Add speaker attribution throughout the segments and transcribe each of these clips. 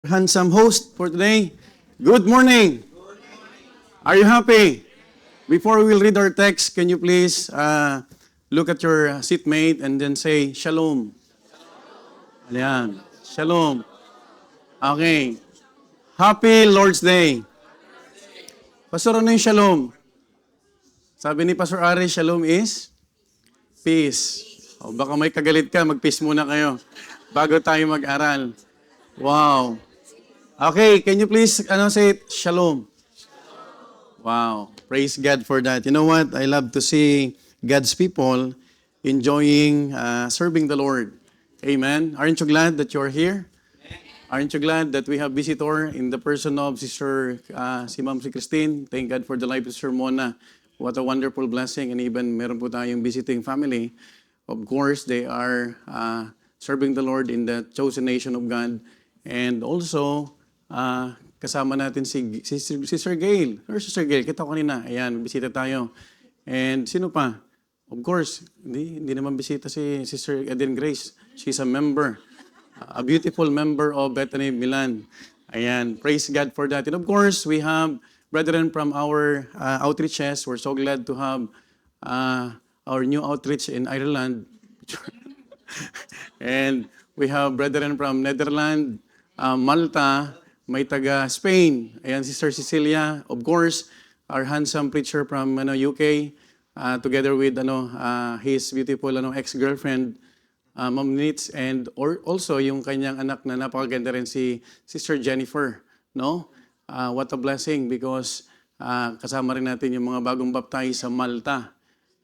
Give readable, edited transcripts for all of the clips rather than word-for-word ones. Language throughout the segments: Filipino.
Speaker 1: Handsome host for today. Good morning. Are you happy? Before we will read our text, can you please look at your seatmate and then say, Shalom. Ayan. Shalom. Okay. Happy Lord's Day. Pastor, ano yung shalom? Sabi ni Pastor Ari, shalom is peace. O baka may kagalit ka, mag-peace muna kayo bago tayo mag-aral. Wow. Okay, can you please say it? Shalom. Wow. Praise God for that. You know what? I love to see God's people enjoying serving the Lord. Amen. Aren't you glad that you're here? Aren't you glad that we have visitor in the person of si Ma'am si Christine? Thank God for the life of Sister Mona. What a wonderful blessing. And even meron po tayong visiting family. Of course, they are serving the Lord in the chosen nation of God. And also, kasama natin si Sir Gail. Or Sister Gail, kita ko kanina. Ayan, bisita tayo. And sino pa? Of course, hindi naman bisita si Sister Eden Grace. She's a member. A beautiful member of Bethany Milan. Ayan, praise God for that. And of course, we have brethren from our outreaches. We're so glad to have our new outreach in Ireland. And we have brethren from Netherlands, Malta, may taga Spain. Ayan, Sister Cecilia. Of course, our handsome preacher from UK, together with his beautiful ex-girlfriend, Ma'am Nitz, and also yung kanyang anak na napakaganda rin si Sister Jennifer. No? What a blessing because kasama rin natin yung mga bagong baptize sa Malta.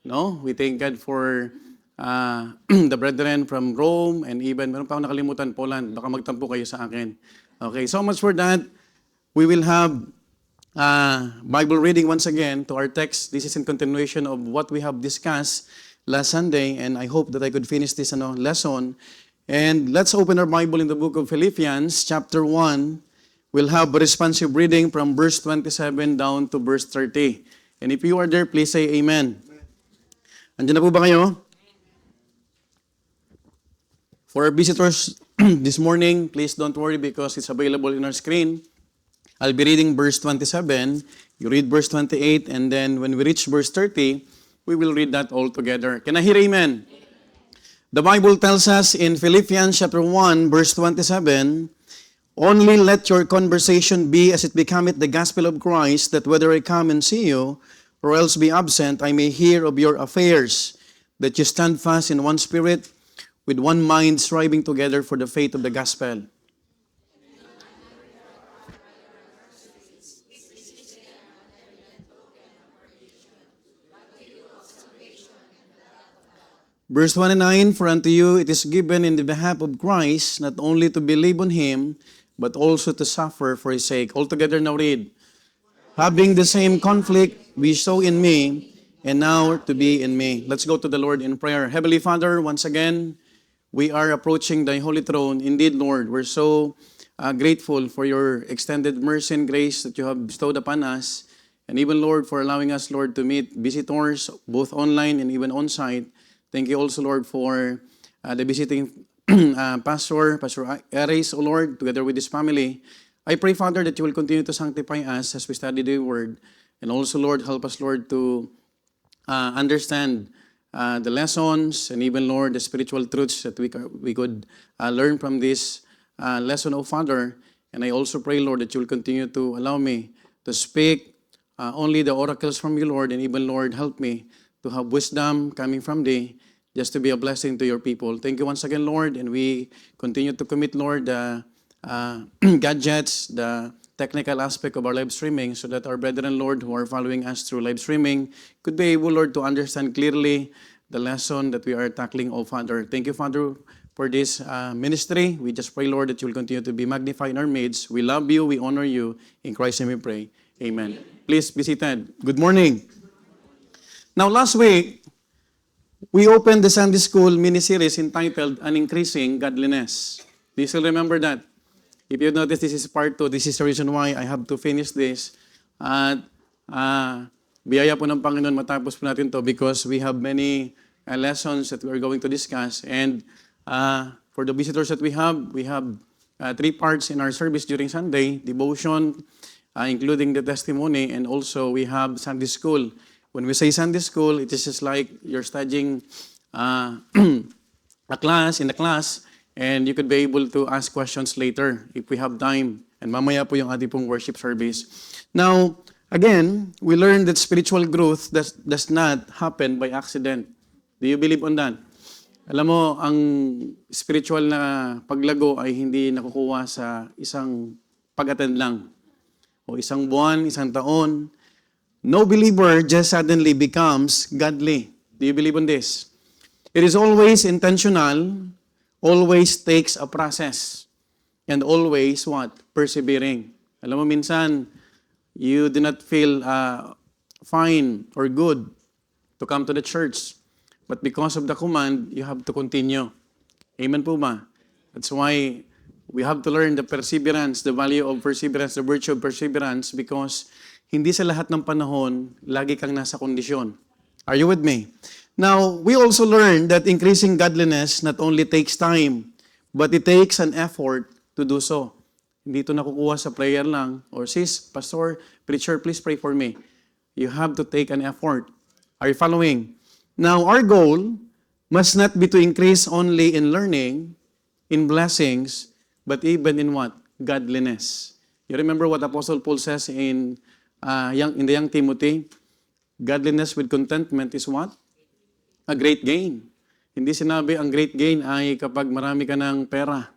Speaker 1: No? We thank God for the brethren from Rome and even, meron pa akong nakalimutan, Poland. Baka magtampo kayo sa akin. Okay, so much for that. We will have Bible reading once again to our text. This is in continuation of what we have discussed last Sunday, and I hope that I could finish this lesson. And let's open our Bible in the book of Philippians, chapter 1. We'll have a responsive reading from verse 27 down to verse 30. And if you are there, please say amen. Andiyan na po ba kayo? For our visitors this morning, please don't worry because it's available in our screen. I'll be reading verse 27. You read verse 28, and then when we reach verse 30, we will read that all together. Can I hear amen? The Bible tells us in Philippians chapter 1, verse 27, only let your conversation be as it becometh the gospel of Christ, that whether I come and see you, or else be absent, I may hear of your affairs, that you stand fast in one spirit, with one mind striving together for the faith of the gospel. Verse 29, for unto you it is given in the behalf of Christ, not only to believe on Him, but also to suffer for His sake. Altogether now read. Having the same conflict we saw in me, and now to be in me. Let's go to the Lord in prayer. Heavenly Father, once again, we are approaching Thy holy throne. Indeed, Lord, we're so grateful for your extended mercy and grace that you have bestowed upon us. And even, Lord, for allowing us, Lord, to meet visitors, both online and even on-site. Thank you also, Lord, for the visiting Pastor Ares, O Lord, together with his family. I pray, Father, that you will continue to sanctify us as we study the Word. And also, Lord, help us, Lord, to understand the lessons and even, Lord, the spiritual truths that we could learn from this lesson, O Father. And I also pray, Lord, that you will continue to allow me to speak only the oracles from you, Lord, and even, Lord, help me to have wisdom coming from thee, just to be a blessing to your people. Thank you once again, Lord, and we continue to commit, Lord, the gadgets, the technical aspect of our live streaming, so that our brethren, Lord, who are following us through live streaming, could be able, Lord, to understand clearly the lesson that we are tackling, oh Father. Thank you, Father, for this ministry. We just pray, Lord, that you will continue to be magnified in our midst. We love you, we honor you. In Christ's name we pray. Amen. Please be seated. Good morning. Now, last week, we opened the Sunday School mini-series entitled An Increasing Godliness. Do you still remember that? If you notice, this is part 2. This is the reason why I have to finish this. At biyaya po ng Panginoon, matapos po natin to because we have many lessons that we are going to discuss. And for the visitors that we have three parts in our service during Sunday, devotion, including the testimony, and also we have Sunday school. When we say Sunday school, it is just like you're studying a class in the class, and you could be able to ask questions later if we have time. And mamaya po yung ating pong worship service. Now, again, we learned that spiritual growth does not happen by accident. Do you believe on that? Alam mo, ang spiritual na paglago ay hindi nakukuha sa isang pag-attend lang. O isang buwan, isang taon. No believer just suddenly becomes godly. Do you believe on this? It is always intentional, always takes a process, and always what? Persevering. Alam mo, minsan, you do not feel fine or good to come to the church. But because of the command, you have to continue. Amen po ba? That's why we have to learn the perseverance, the value of perseverance, the virtue of perseverance, because hindi sa lahat ng panahon, lagi kang nasa kondisyon. Are you with me? Now, we also learn that increasing godliness not only takes time, but it takes an effort to do so. Hindi ito nakukuha sa prayer lang, or sis, pastor, preacher, please pray for me. You have to take an effort. Are you following? Now, our goal must not be to increase only in learning, in blessings, but even in what? Godliness. You remember what Apostle Paul says in the young Timothy? Godliness with contentment is what? A great gain. Hindi sinabi ang great gain ay kapag marami ka ng pera.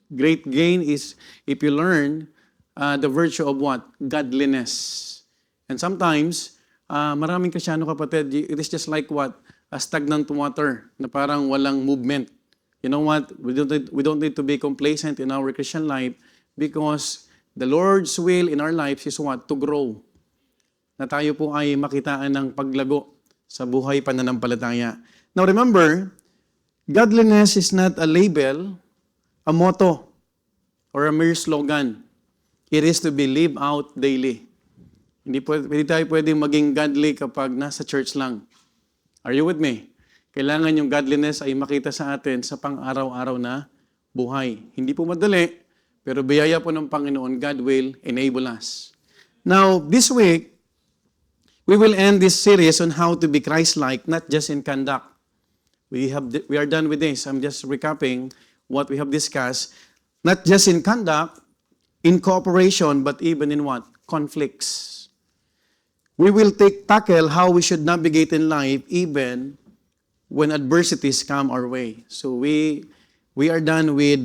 Speaker 1: Great gain is if you learn the virtue of what? Godliness. And sometimes, maraming Kristyano kapatid, it is just like what? A stagnant water na parang walang movement. You know what? We don't need to be complacent in our Christian life because the Lord's will in our lives is what? To grow. Na tayo po ay makitaan ng paglago sa buhay pananampalataya. Now remember, godliness is not a label, a motto, or a mere slogan. It is to be lived out daily. Hindi tayo pwedeng maging godly kapag nasa church lang. Are you with me? Kailangan yung godliness ay makita sa atin sa pang-araw-araw na buhay. Hindi po madali, pero biyaya po ng Panginoon, God will enable us. Now, this week, we will end this series on how to be Christ-like, not just in conduct. We are done with this. I'm just recapping what we have discussed. Not just in conduct, in cooperation, but even in what? Conflicts. We will tackle how we should navigate in life even when adversities come our way. So we are done with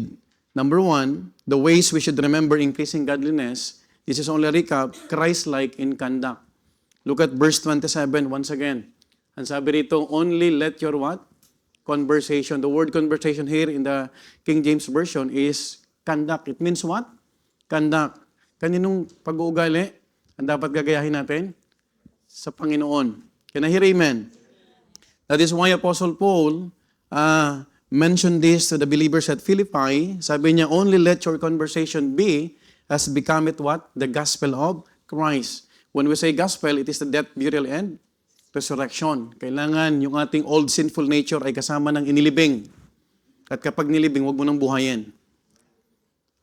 Speaker 1: number 1, the ways we should remember increasing godliness. This is only a recap, Christ-like in conduct. Look at verse 27 once again. Ang sabi rito, only let your what? Conversation. The word conversation here in the King James Version is conduct. It means what? Conduct. Kaninong pag-uugali ang dapat gagayahin natin? Sa Panginoon. Can I hear amen? That is why Apostle Paul mentioned this to the believers at Philippi. Sabi niya, only let your conversation be as become it what? The gospel of Christ. When we say gospel, it is the death, burial, and resurrection. Kailangan yung ating old sinful nature ay kasama ng inilibing. At kapag nilibing, huwag mo nang buhayin.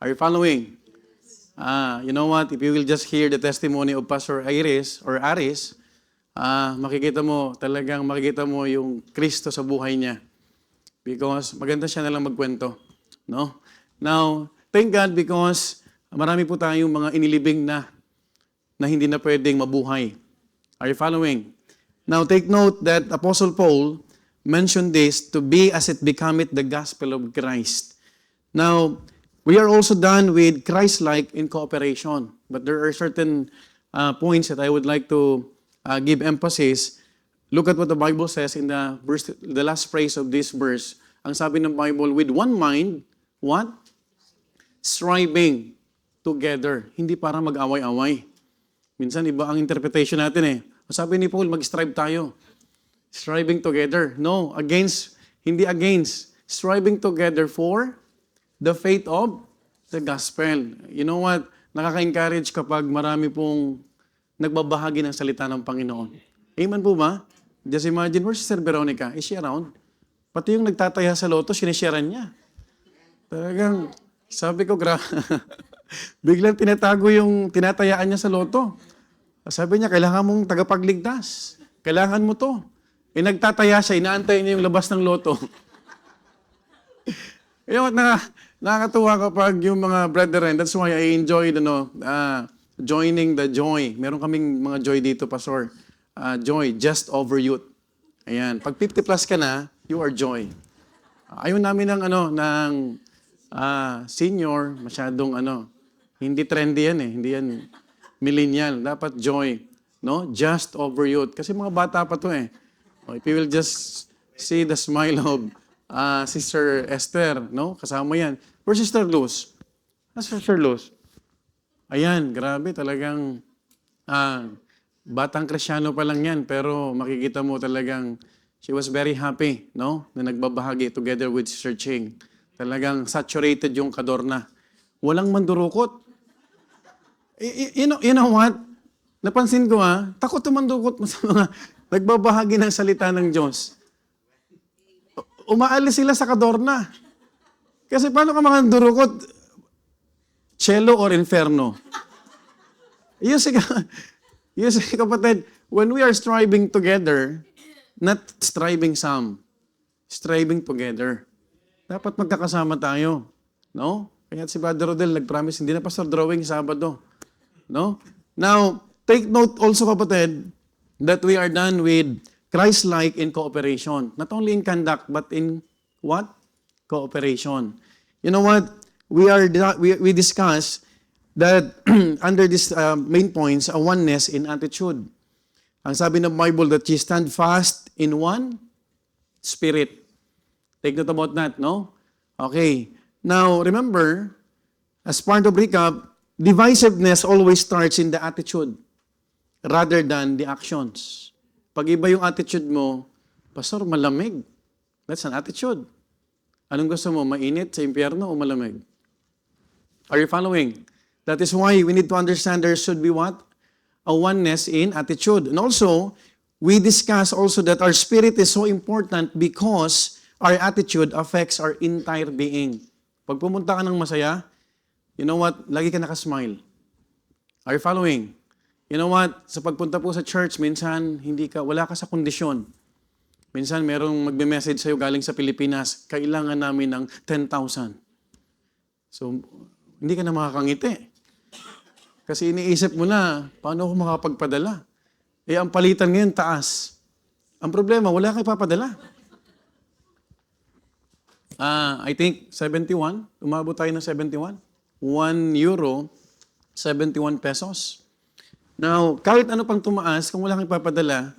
Speaker 1: Are you following? You know what? If you will just hear the testimony of Pastor Aris, makikita mo yung Kristo sa buhay niya. Because maganda siya nalang magkwento. No? Now, thank God because marami po tayong mga inilibing na hindi na pwedeng mabuhay. Are you following? Now, take note that Apostle Paul mentioned this to be as it becometh the gospel of Christ. Now, we are also done with Christ-like in cooperation. But there are certain points that I would like to give emphasis. Look at what the Bible says in the last phrase of this verse. Ang sabi ng Bible, with one mind, what? Striving together. Hindi para mag-away-away. Minsan iba ang interpretation natin eh. Sabi ni Paul, mag-strive tayo. Striving together. No, hindi against. Striving together for the faith of the gospel. You know what? Nakaka-encourage kapag marami pong nagbabahagi ng salita ng Panginoon. Amen po ba? Just imagine, where's Sister Veronica? Is she around? Pati yung nagtataya sa loto, sinisharean niya. Talagang, Sabi ko, biglang tinatayaan niya sa loto. Sabi niya, kailangan mong tagapagligtas. Kailangan mo to. Nagtataya siya, inaantay niya yung labas ng loto. Yung nakakatuwa kapag yung mga brethren, that's why I enjoyed joining the joy. Meron kaming mga joy dito, Pastor. Joy, just over youth. Ayan. Pag 50 plus ka na, you are joy. Ayaw namin ng senior, masyadong hindi trendy yan eh. Hindi yan millennial. Dapat joy. No? Just over youth. Kasi mga bata pa to eh. If you will just see the smile of Sister Esther, no? Kasama yan. Where's Sister Luz? Sister Luz? Ayan, grabe talagang batang Kristyano pa lang yan, pero makikita mo talagang she was very happy, no? Na nagbabahagi together with Sister Ching. Talagang saturated yung kadorna. Walang mandurukot. You know what? Napansin ko takot mandurukot mo sa mga nagbabahagi ng salita ng Diyos. Umaalis sila sa kadorna. Kasi paano ka mandurukot? Cielo or inferno? You see, kapatid, when we are striving together, not striving some, striving together. Dapat magkakasama tayo. No? Kaya si Brother Rodel nag-promise, hindi na pastor drawing Sabado. No? Now, take note also, kapatid, that we are done with Christ-like in cooperation. Not only in conduct, but in what? Cooperation. You know what? We discuss that under this main points, a oneness in attitude. Ang sabi ng Bible that ye stand fast in one spirit. Take note about that, no? Okay. Now, remember, as part of recap, divisiveness always starts in the attitude rather than the actions. Pag iba yung attitude mo, Pastor, malamig. That's an attitude. Anong gusto mo? Mainit sa impyerno o malamig? Are you following? That is why we need to understand there should be what? A oneness in attitude. And also, we discuss also that our spirit is so important because our attitude affects our entire being. Pag pumunta ka ng masaya, you know what? Lagi ka nakasmile. Are you following? You know what? Sa pagpunta po sa church, minsan wala ka sa kondisyon. Minsan merong magme-message sa'yo galing sa Pilipinas, kailangan namin ng 10,000. So, hindi ka na makakangiti. Kasi iniisip mo na, paano ako makapagpadala? Ang palitan ngayon, taas. Ang problema, wala ka ipapadala. I think 71. Umabot tayo ng 71. 1 euro, 71 pesos. Now, kahit ano pang tumaas, kung wala kang ipapadala,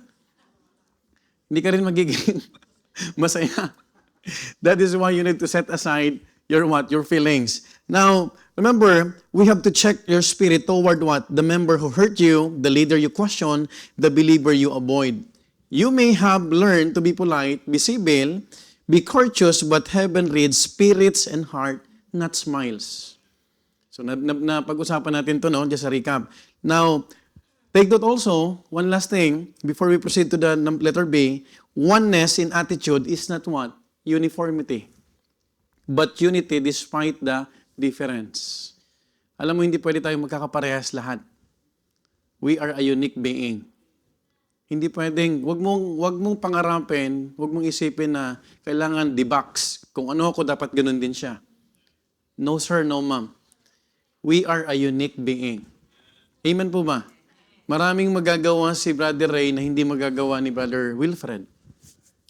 Speaker 1: hindi ka rin magiging masaya. That is why you need to set aside your feelings. Now, remember, we have to check your spirit toward what? The member who hurt you, the leader you question, the believer you avoid. You may have learned to be polite, be civil, be courteous, but heaven reads spirits and heart, not smiles. So, pag-usapan natin to, no? Just a recap. Now, take note also, one last thing, before we proceed to the letter B, oneness in attitude is not what? Uniformity. But unity despite the difference. Alam mo, hindi pwede tayo magkakaparehas lahat. We are a unique being. Hindi pwedeng, wag mong pangarapin, wag mong isipin na kailangan di-box. Kung ano ako, dapat ganun din siya. No sir, no ma'am. We are a unique being. Amen po ba? Maraming magagawa si Brother Ray na hindi magagawa ni Brother Wilfred.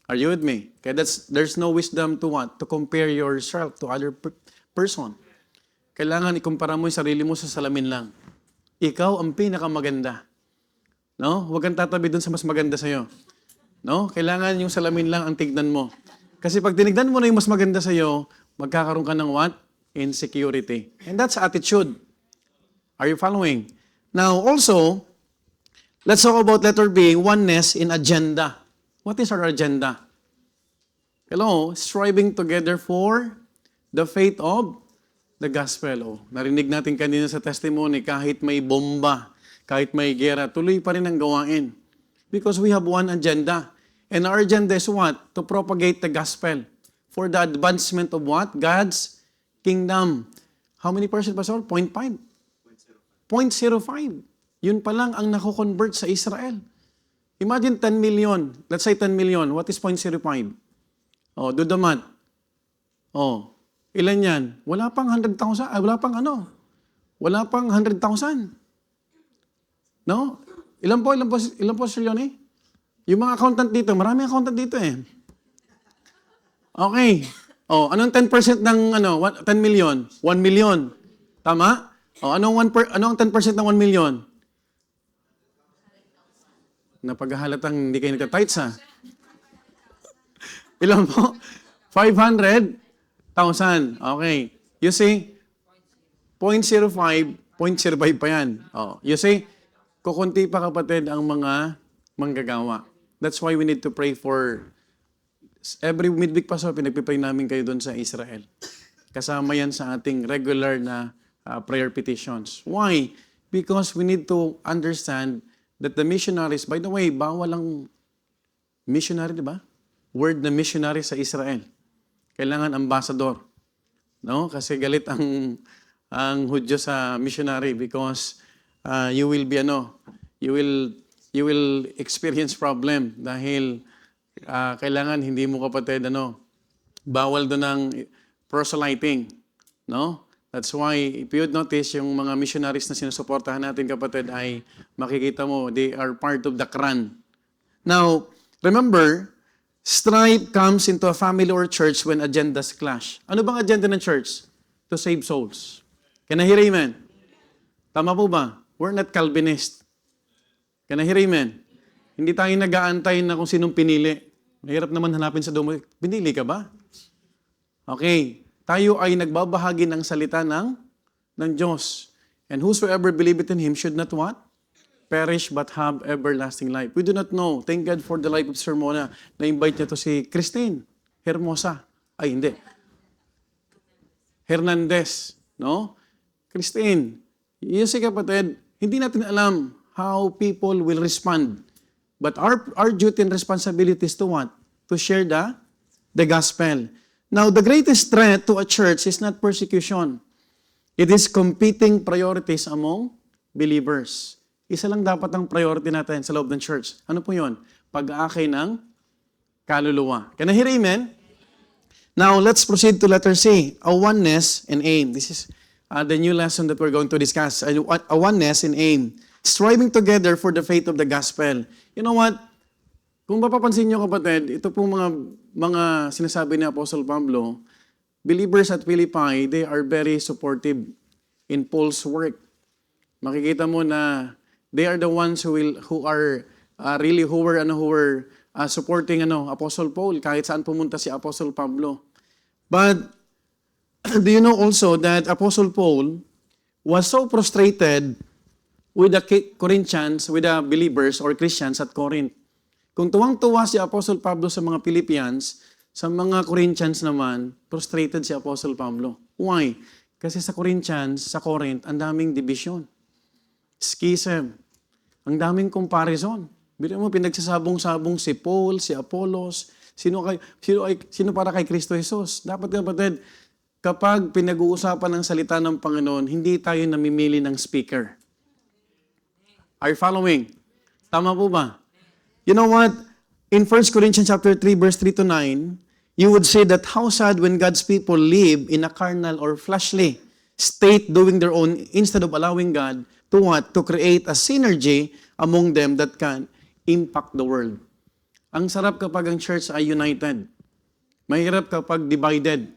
Speaker 1: Are you with me? Kaya there's no wisdom to what? To compare yourself to other person. Kailangan ikumpara mo yung sarili mo sa salamin lang. Ikaw ang pinakamaganda. No? Huwag kang tatabi dun sa mas maganda sa'yo. No? Kailangan yung salamin lang ang tignan mo. Kasi pag tinignan mo na yung mas maganda sa'yo, magkakaroon ka ng what? Insecurity. And that's attitude. Are you following? Now, also, let's talk about letter B, oneness in agenda. What is our agenda? Hello, striving together for the faith of the gospel. Oh, narinig natin kanina sa testimony, kahit may bomba, kahit may gera, tuloy pa rin ang gawain. Because we have one agenda. And our agenda is what? To propagate the gospel. For the advancement of what? God's kingdom. How many percent, Pastor? 0.5. 0.05. Yun pa lang ang nako-convert sa Israel. Imagine 10 million. Let's say 10 million. What is 0.05? Oh, do the math. Oh, ilan yan? Wala pang 100,000. Wala pang ano? Wala pang 100,000. No? Ilan po, Sir Leone? Yung mga accountant dito, maraming accountant dito eh. Okay. Oh, anong 10% ng 10 million? 1 million. Tama? Oh, anong 10% ng 1 million? Napaghahalatang hindi kayo nagka-tights ha. Ilan po? 500,000. Okay. You see? 0.05, 0.05 pa yan. Oh, you see? Kukunti pa kapatid ang mga manggagawa. That's why we need to pray for every midweek pa pinagpipray namin kayo doon sa Israel. Kasama yan sa ating regular na prayer petitions. Why? Because we need to understand that the missionaries, by the way, bawal ang missionary, di ba? Word na missionary sa Israel. Kailangan ambassador. No? Kasi galit ang Hudyo sa missionary because you will be you will experience problem dahil kailangan hindi mo kapatid bawal doon ng proselyting, no? That's why if you would notice yung mga missionaries na sinusuportahan natin kapatid ay makikita mo they are part of the Quran. Now, remember, strife comes into a family or church when agendas clash. Ano bang agenda ng church? To save souls. Can I hear amen? Tama po ba? We're not Calvinist. Can I hear amen? Hindi tayo nag-aantay na kung sinong pinili. Mahirap naman hanapin sa domo. Pinili ka ba? Okay. Tayo ay nagbabahagi ng salita ng Diyos. And whosoever believeth in Him should not what? Perish but have everlasting life. We do not know. Thank God for the life of Sir Mona. Na-invite niya to si Christine Hermosa. Ay, hindi. Hernandez. No? Christine, you see kapatid, hindi natin alam how people will respond. But our duty and responsibility is to what? To share the gospel. Now, the greatest threat to a church is not persecution. It is competing priorities among believers. Isa lang dapat ang priority natin sa loob ng church. Ano po yun? Pag-aakay ng kaluluwa. Can I hear amen? Now, let's proceed to letter C. A oneness and aim. This is the new lesson that we're going to discuss. A oneness and aim. Striving together for the faith of the gospel. You know what? Kung mapapansin nyo kapatid, ito pong mga sinasabi ni Apostle Pablo, believers at Philippi, they are very supportive in Paul's work. Makikita mo na they are the ones who are supporting Apostle Paul kahit saan pumunta si Apostle Pablo. But do you know also that Apostle Paul was so frustrated with the Corinthians, with the believers or Christians at Corinth. Kung tuwang-tuwa si Apostle Pablo sa mga Philippians, sa mga Corinthians naman, frustrated si Apostle Pablo. Why? Kasi sa Corinthians, sa Corinth, ang daming division. Schism. Ang daming comparison. Bila mo, pinagsasabong-sabong si Paul, si Apollos, sino para kay Kristo Jesus. Dapat kapatid, kapag pinag-uusapan ng salita ng Panginoon, hindi tayo namimili ng speaker. Are you following? Tama po ba? You know what? In 1 Corinthians chapter 3, verse 3 to 9, you would say that how sad when God's people live in a carnal or fleshly state doing their own instead of allowing God to what? To create a synergy among them that can impact the world. Ang sarap kapag ang church ay united. Mahirap kapag divided.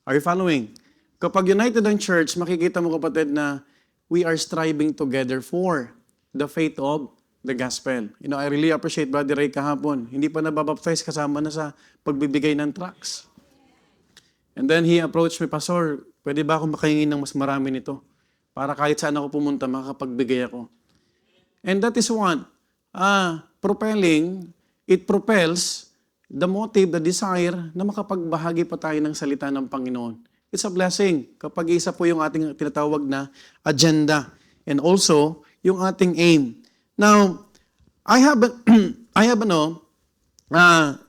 Speaker 1: Are you following? Kapag united ang church, makikita mo kapatid na we are striving together for the faith of the gospel. You know, I really appreciate Brother Ray kahapon. Hindi pa nababaptize kasama na sa pagbibigay ng tracts. And then he approached me, Pastor, pwede ba ako makahingin ng mas marami nito? Para kahit saan ako pumunta, makapagbigay ako. And that is what? It propels the motive, the desire na makapagbahagi pa tayo ng salita ng Panginoon. It's a blessing kapag isa po yung ating tinatawag na agenda. And also, yung ating aim. Now,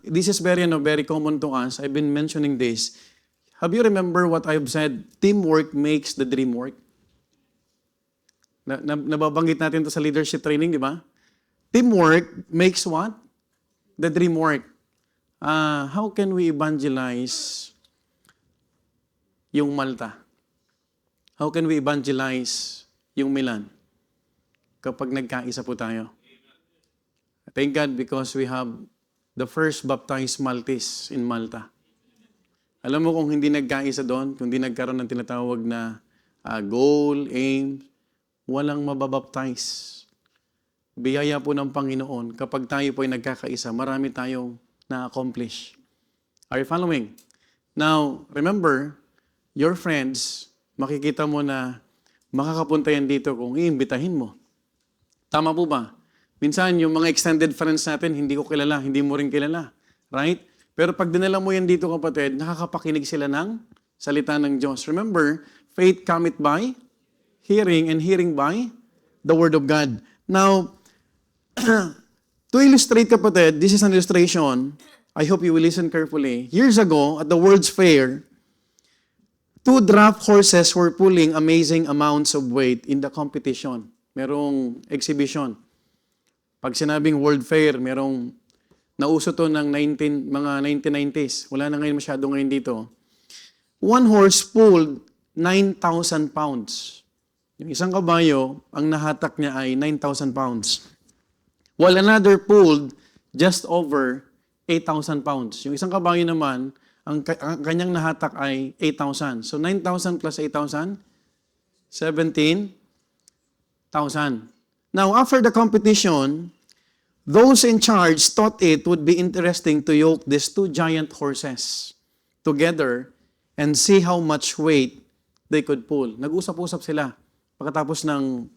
Speaker 1: this is very common to us. I've been mentioning this. Have you remember what I've said? Teamwork makes the dream work. Nababanggit natin to sa leadership training, di ba? Teamwork makes what? The dream work. How can we evangelize yung Malta? How can we evangelize yung Milan? Kapag nagkaisa po tayo. Thank God because we have the first baptized Maltese in Malta. Alam mo kung hindi nagkaisa doon, kung hindi nagkaroon ng tinatawag na goal, aim, walang mababaptize. Biyaya po ng Panginoon, kapag tayo po ay nagkakaisa, marami tayong na-accomplish. Are you following? Now, remember, your friends, makikita mo na makakapunta yan dito kung iimbitahin mo. Tama po ba? Minsan, yung mga extended friends natin, hindi ko kilala, hindi mo rin kilala. Right? Pero pag dinala mo yan dito, kapatid, nakakapakinig sila ng salita ng Diyos. Remember, faith cometh by hearing, and hearing by the Word of God. Now, to illustrate, kapatid, this is an illustration. I hope you will listen carefully. Years ago, at the World's Fair, 2 draft horses were pulling amazing amounts of weight in the competition. Merong exhibition. Pag sinabing World Fair, merong nauso to ng mga 1990s. Wala na ngayon masyado ngayon dito. One horse pulled 9,000 pounds. Yung isang kabayo, ang nahatak niya ay 9,000 pounds. While another pulled just over 8,000 pounds. Yung isang kabayo naman, ang kanyang nahatak ay 8,000. So 9,000 plus 8,000, 17,000. Now, after the competition, those in charge thought it would be interesting to yoke these 2 giant horses together and see how much weight they could pull. Nag-usap-usap sila pagkatapos ng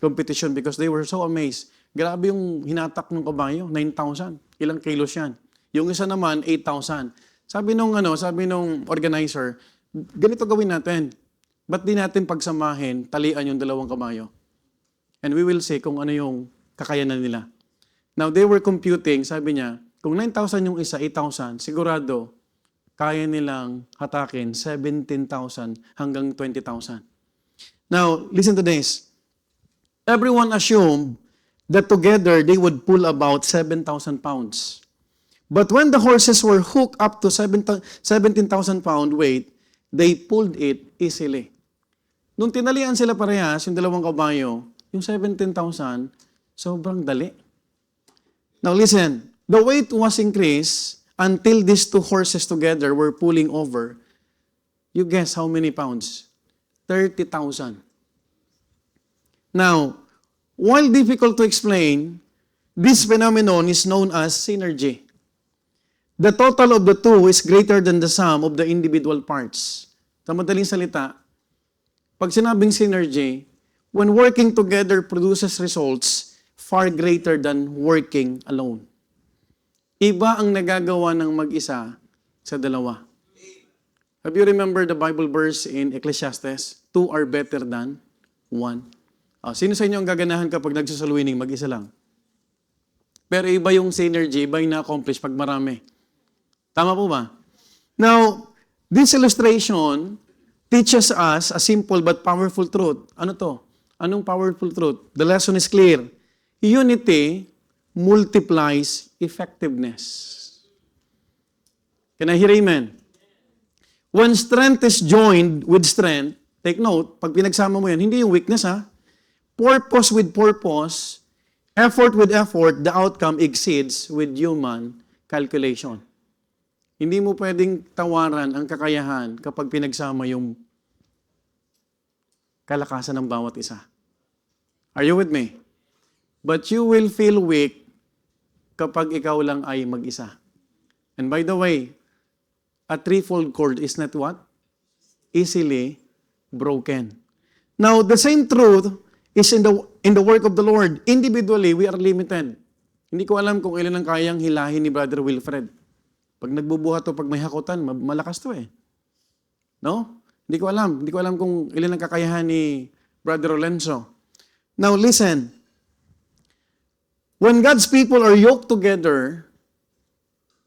Speaker 1: competition because they were so amazed. Grabe yung hinatak ng kabayo, 9,000. Ilang kilos yan. Yung isa naman, 8,000. Sabi nung organizer, ganito gawin natin. Ba't di natin pagsamahin, talian yung 2 kabayo? And we will see kung ano yung kakayanan nila. Now, they were computing, sabi niya, kung 9,000 yung isa, 8,000, sigurado, kaya nilang hatakin 17,000 hanggang 20,000. Now, listen to this. Everyone assumed that together they would pull about 7,000 pounds. But when the horses were hooked up to 17,000 pound weight, they pulled it easily. Nung tinalian sila parehas, yung 2 kabayo, yung 17,000, sobrang dali. Now listen, the weight was increased until these 2 horses together were pulling over. You guess how many pounds? 30,000. Now, while difficult to explain, this phenomenon is known as synergy. The total of the 2 is greater than the sum of the individual parts. Sa madaling salita, pag sinabing synergy, when working together produces results far greater than working alone. Iba ang nagagawa ng mag-isa sa 2. Have you remember the Bible verse in Ecclesiastes? 2 are better than 1. Sino sa inyo ang gaganahan kapag nagsasalwining mag-isa lang? Pero iba yung synergy, iba yung na-accomplish pag marami. Tama po ba? Now, this illustration teaches us a simple but powerful truth. Ano to? Anong powerful truth? The lesson is clear. Unity multiplies effectiveness. Can I hear amen? When strength is joined with strength, take note, pag pinagsama mo yan, hindi yung weakness ha. Purpose with purpose, effort with effort, the outcome exceeds with human calculation. Hindi mo pwedeng tawaran ang kakayahan kapag pinagsama yung kalakasan ng bawat isa. Are you with me? But you will feel weak kapag ikaw lang ay mag-isa. And by the way, a threefold cord is not what? Easily broken. Now, the same truth is in the work of the Lord. Individually, we are limited. Hindi ko alam kung ilan ang kayang hilahin ni Brother Wilfred. Pag nagbubuhat o pag may hakutan, malakas to eh. No? Hindi ko alam. Hindi ko alam kung ilan ang kakayahan ni Brother Lorenzo. Now listen. When God's people are yoked together,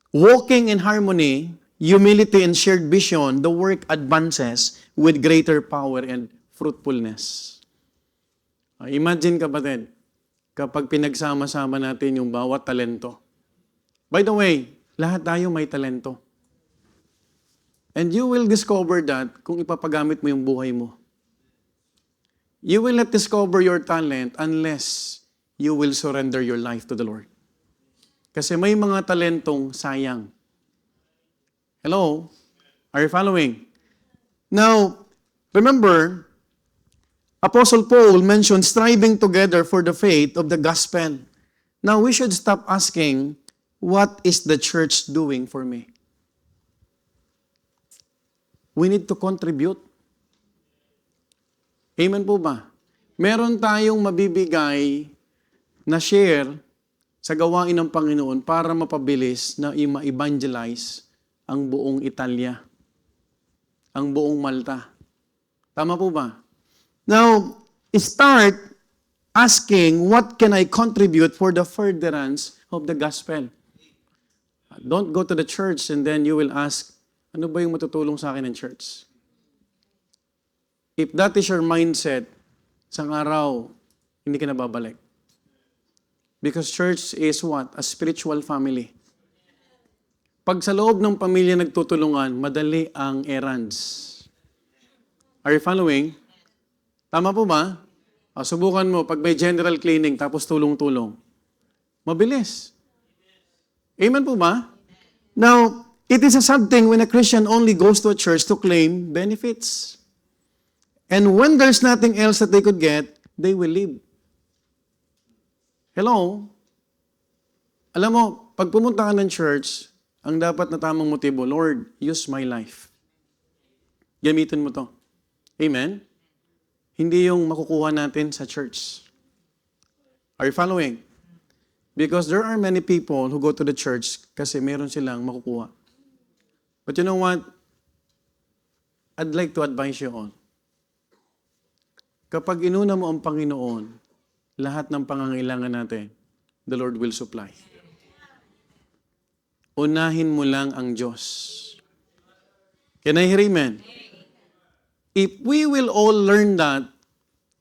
Speaker 1: walking in harmony, humility, and shared vision, the work advances with greater power and fruitfulness. Imagine kapatid, kapag pinagsama-sama natin yung bawat talento. By the way, lahat tayo may talento. And you will discover that kung ipapagamit mo yung buhay mo. You will not discover your talent unless you will surrender your life to the Lord. Kasi may mga talentong sayang. Hello? Are you following? Now, remember, Apostle Paul mentioned striving together for the faith of the gospel. Now, we should stop asking, what is the church doing for me? We need to contribute. Amen po ba? Meron tayong mabibigay na share sa gawain ng Panginoon para mapabilis na ma-evangelize ang buong Italia, ang buong Malta. Tama po ba? Now, start asking, what can I contribute for the furtherance of the gospel? Don't go to the church and then you will ask, ano ba yung matutulong sa akin ng church? If that is your mindset, isang araw, hindi ka na babalik. Because church is what? A spiritual family. Pag sa loob ng pamilya nagtutulungan, madali ang errands. Are you following? Tama po ba? Subukan mo, pag may general cleaning, tapos tulong-tulong. Mabilis. Amen po ba? Now, it is a sad thing when a Christian only goes to a church to claim benefits. And when there's nothing else that they could get, they will leave. Hello? Alam mo, pag pumunta ka ng church, ang dapat na tamang motibo, Lord, use my life. Gamitin mo to. Amen? Hindi yung makukuha natin sa church. Are you following? Because there are many people who go to the church kasi meron silang makukuha. But you know what? I'd like to advise you all. Kapag inuna mo ang Panginoon, lahat ng pangangailangan natin, the Lord will supply. Unahin mo lang ang Diyos. Can I hear amen? If we will all learn that,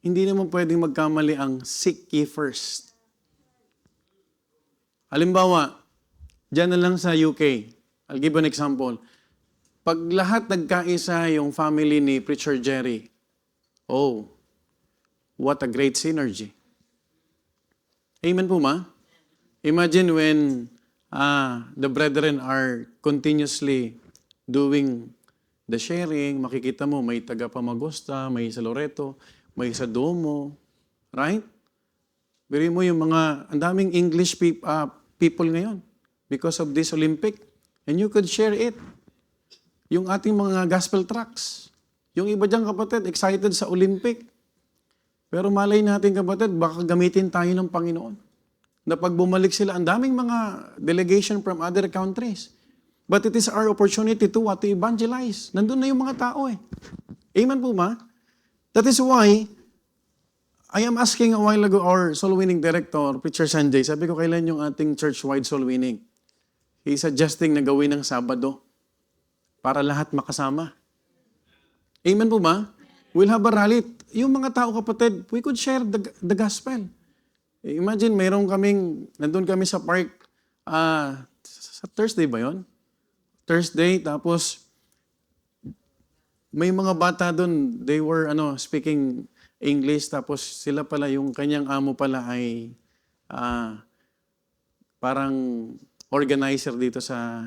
Speaker 1: hindi naman pwedeng magkamali ang seek ye first. Halimbawa, dyan na lang sa UK, I'll give an example. Pag lahat nagkaisa yung family ni Preacher Jerry, oh, what a great synergy. Amen po ma? Imagine when the brethren are continuously doing the sharing, makikita mo may taga Pamagosta, may sa Loreto, may sa Domo, right? Biri mo yung mga, ang daming English people ngayon because of this Olympic. And you could share it. Yung ating mga gospel tracts. Yung iba dyan kapatid, excited sa Olympic. Pero malay natin kapatid, baka gamitin tayo ng Panginoon. Na pag bumalik sila, ang daming mga delegation from other countries. But it is our opportunity to evangelize. Nandun na yung mga tao eh. Amen po ba? That is why, I am asking a while ago our soul winning director, Preacher Sanjay, sabi ko kailan yung ating church-wide soul winning? He's suggesting na gawin ng Sabado para lahat makasama. Amen po ba? We'll have a rally. Yung mga tao kapatid, we could share the gospel. Imagine, nandun kami sa park, sa Thursday ba yon? Thursday, tapos may mga bata doon, they were speaking English, tapos sila pala, yung kanyang amo pala ay parang organizer dito sa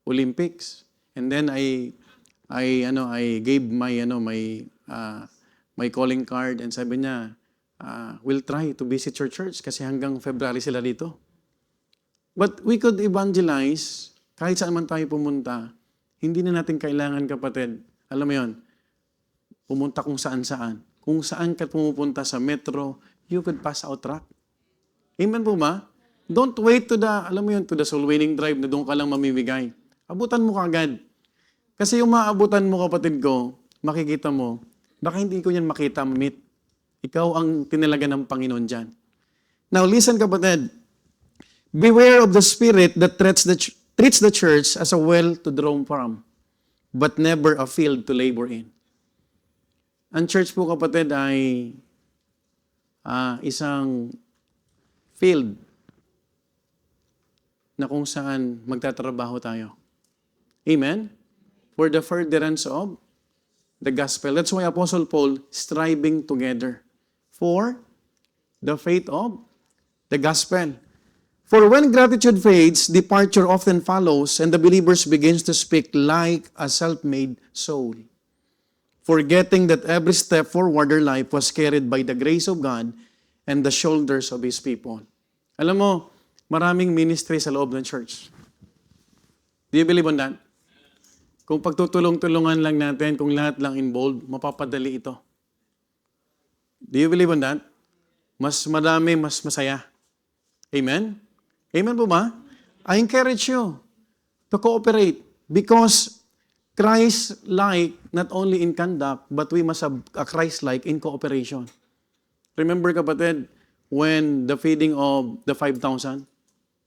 Speaker 1: Olympics. And then I gave my calling card and sabi niya, we'll try to visit your church kasi hanggang February sila dito. But we could evangelize kahit saan man tayo pumunta. Hindi na natin kailangan kapatid. Alam mo yon, pumunta kung saan-saan. Kung saan ka pumupunta sa metro, you could pass out track. Amen po ba? Don't wait to the soul winning drive na doon ka lang mamimigay. Abutan mo kagad. Kasi yung maabutan mo kapatid ko, makikita mo, baka hindi ko yan makita, mamit. Ikaw ang tinalaga ng Panginoon dyan. Now listen kapatid, beware of the spirit that threats treats the church as a well to draw from, but never a field to labor in. Ang church po, kapatid, ay isang field na kung saan magtatrabaho tayo. Amen? For the furtherance of the gospel. That's why Apostle Paul striving together for the faith of the gospel. For when gratitude fades, departure often follows, and the believers begins to speak like a self-made soul, forgetting that every step forward their life was carried by the grace of God and the shoulders of His people. Alam mo, maraming ministry sa loob ng church. Do you believe on that? Kung pagtutulong-tulungan lang natin, kung lahat lang involved, mapapadali ito. Do you believe on that? Mas madami, mas masaya. Amen? Amen po ba? I encourage you to cooperate because Christ-like not only in conduct, but we must have a Christ-like in cooperation. Remember, kapatid, when the feeding of the 5,000,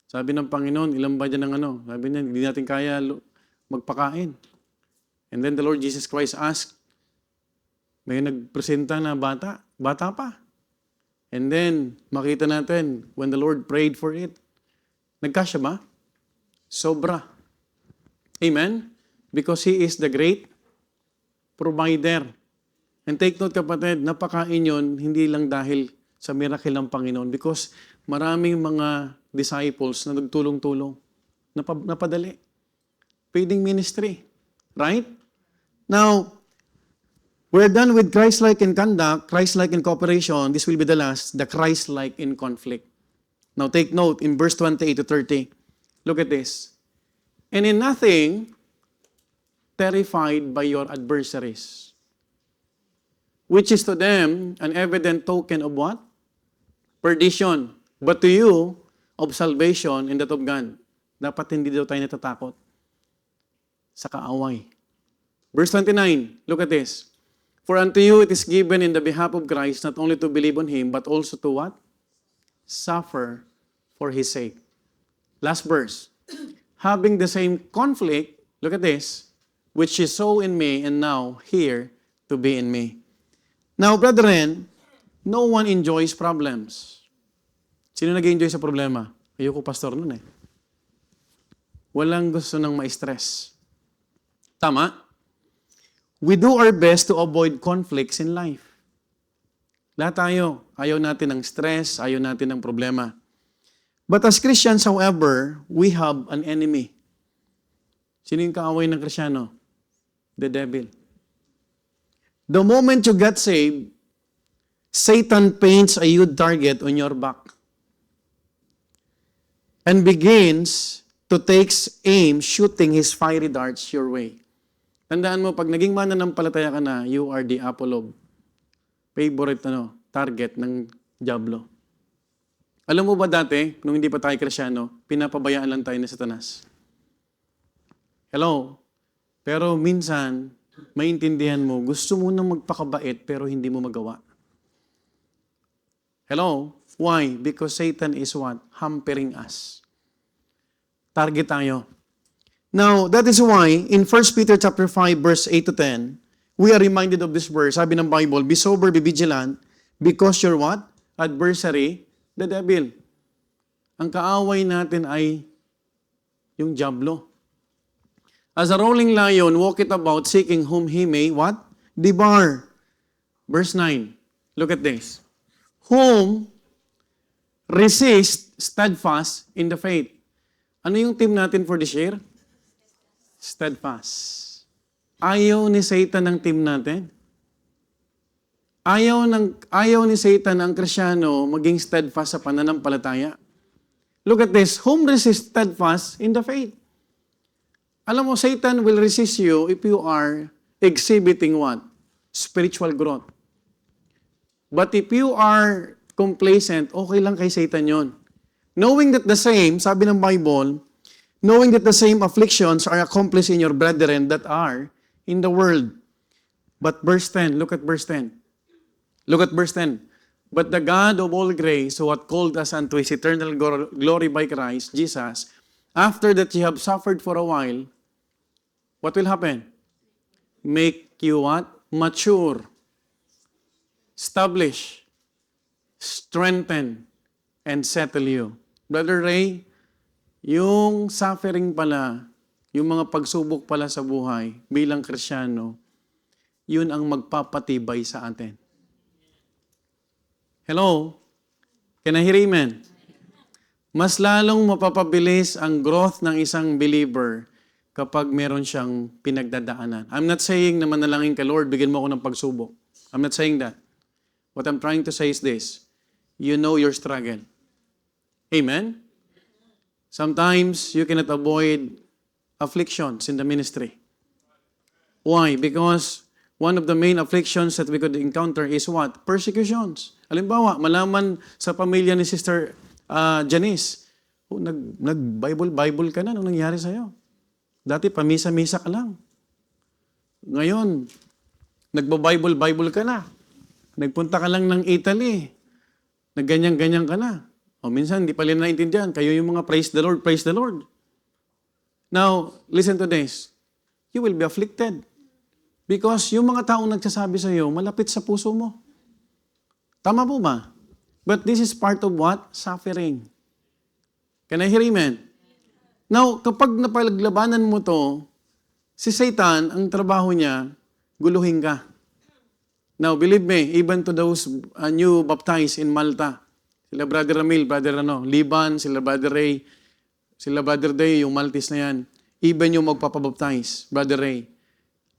Speaker 1: sabi ng Panginoon, ilang ba dyan ng ano? Sabi niya, hindi natin kaya magpakain. And then the Lord Jesus Christ asked, may nagpresenta na bata pa. And then, makita natin, when the Lord prayed for it, nagkasya ba? Sobra. Amen? Because He is the great provider. And take note, kapatid, napakain yun, hindi lang dahil sa miracle ng Panginoon. Because maraming mga disciples na nagtulong-tulong, napadali. Feeding ministry. Right? Now, we're done with Christ-like in conduct, Christ-like in cooperation. This will be the last, the Christ-like in conflict. Now, take note in verse 28 to 30. Look at this. And in nothing, terrified by your adversaries, which is to them an evident token of what? Perdition. But to you, of salvation and that of God. Dapat hindi daw tayo natatakot sa kaaway. Verse 29, look at this. For unto you it is given in the behalf of Christ not only to believe on Him, but also to what? Suffer for His sake. Last verse. Having the same conflict, look at this, which is so in me and now here to be in me. Now, brethren, no one enjoys problems. Sino nag-enjoy sa problema? Ayoko pastor nun eh. Walang gusto ng ma-stress. Tama? We do our best to avoid conflicts in life. Lahat tayo, ayaw natin ng stress, ayaw natin ng problema. But as Christians, however, we have an enemy. Sino yung kaaway ng Kristyano? The devil. The moment you get saved, Satan paints a huge target on your back and begins to take aim, shooting his fiery darts your way. Tandaan mo, pag naging mananampalataya ka na, you are the apple of favorite target ng diablo. Alam mo ba dati, nung hindi pa tayo Kristyano, pinapabayaan lang tayo ni Satanas? Hello? Pero minsan, maintindihan mo, gusto mo nang magpakabait pero hindi mo magawa. Hello? Why? Because Satan is what? Hampering us. Target tayo. Now, that is why, in 1 Peter chapter 5, verse 8 to 10, we are reminded of this verse. Sabi ng Bible, be sober, be vigilant, because your what? Adversary, the devil. Ang kaaway natin ay yung diablo. As a rolling lion, walketh about, seeking whom he may, what? Devour. Verse 9. Look at this. Whom resist steadfast in the faith. Ano yung team natin for this year? Steadfast. Ayaw ni Satan ang team natin. Ayaw ni Satan ang Kristyano maging steadfast sa pananampalataya. Look at this. Whom resist steadfast in the faith. Alam mo, Satan will resist you if you are exhibiting what? Spiritual growth. But if you are complacent, okay lang kay Satan yon. Knowing that the same, sabi ng Bible, knowing that the same afflictions are accomplished in your brethren that are in the world. But verse 10, look at verse 10. Look at verse 10. But the God of all grace, who hath called us unto His eternal glory by Christ Jesus, After that you have suffered for a while, what will happen? Make you what? Mature, establish, strengthen, and settle you. Brother Ray, yung suffering pala, yung mga pagsubok pala sa buhay bilang Kristyano, yun ang magpapatibay sa atin. Hello? Can I hear amen? Mas lalong mapapabilis ang growth ng isang believer kapag meron siyang pinagdadaanan. I'm not saying na manalangin ka, Lord, bigyan mo ako ng pagsubok. I'm not saying that. What I'm trying to say is this. You know your struggle. Amen? Sometimes you cannot avoid afflictions in the ministry. Why? Because one of the main afflictions that we could encounter is what? Persecutions. Halimbawa, malaman sa pamilya ni Sister Janice, nag-Bible ka na, anong nangyari sa'yo? Dati, pamisa-misa ka lang. Ngayon, nagba-Bible ka na. Nagpunta ka lang ng Italy. Nagganyan-ganyan ka na. O minsan, hindi pa rin naintindihan. Kayo yung mga praise the Lord, praise the Lord. Now, listen to this. You will be afflicted. Because yung mga taong nagsasabi sa iyo, malapit sa puso mo. Tama po ba? But this is part of what? Suffering. Can I hear amen? Now, kapag napaglabanan mo to, si Satan, ang trabaho niya, guluhin ka. Now, believe me, even to those new baptized in Malta, sila Brother Ramil, Brother Liban, sila Brother Ray, sila Brother Day, yung Maltese na yan, even yung magpapabaptize, Brother Ray,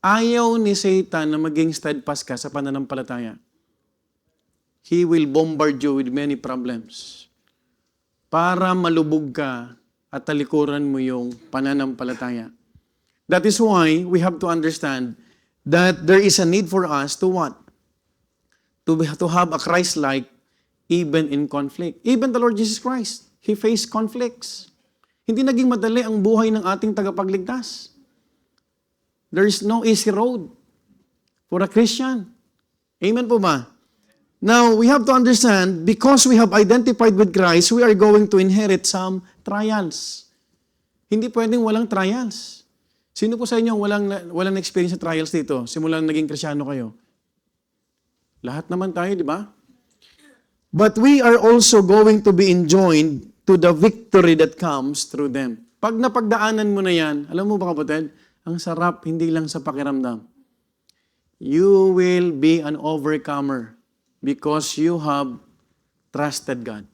Speaker 1: ayaw ni Satan na maging steadfast ka sa pananampalataya. He will bombard you with many problems para malubog ka at talikuran mo yung pananampalataya. That is why we have to understand that there is a need for us to what? To have a Christ-like even in conflict. Even the Lord Jesus Christ, He faced conflicts. Hindi naging madali ang buhay ng ating tagapagligtas. There is no easy road for a Christian. Amen po ba? Now, we have to understand, because we have identified with Christ, we are going to inherit some trials. Hindi pwedeng walang trials. Sino po sa inyo walang experience sa trials dito? Simulang naging Kristyano kayo. Lahat naman tayo, di ba? But we are also going to be enjoined to the victory that comes through them. Pag napagdaanan mo na yan, alam mo ba kapatid, ang sarap hindi lang sa pakiramdam. You will be an overcomer because you have trusted God.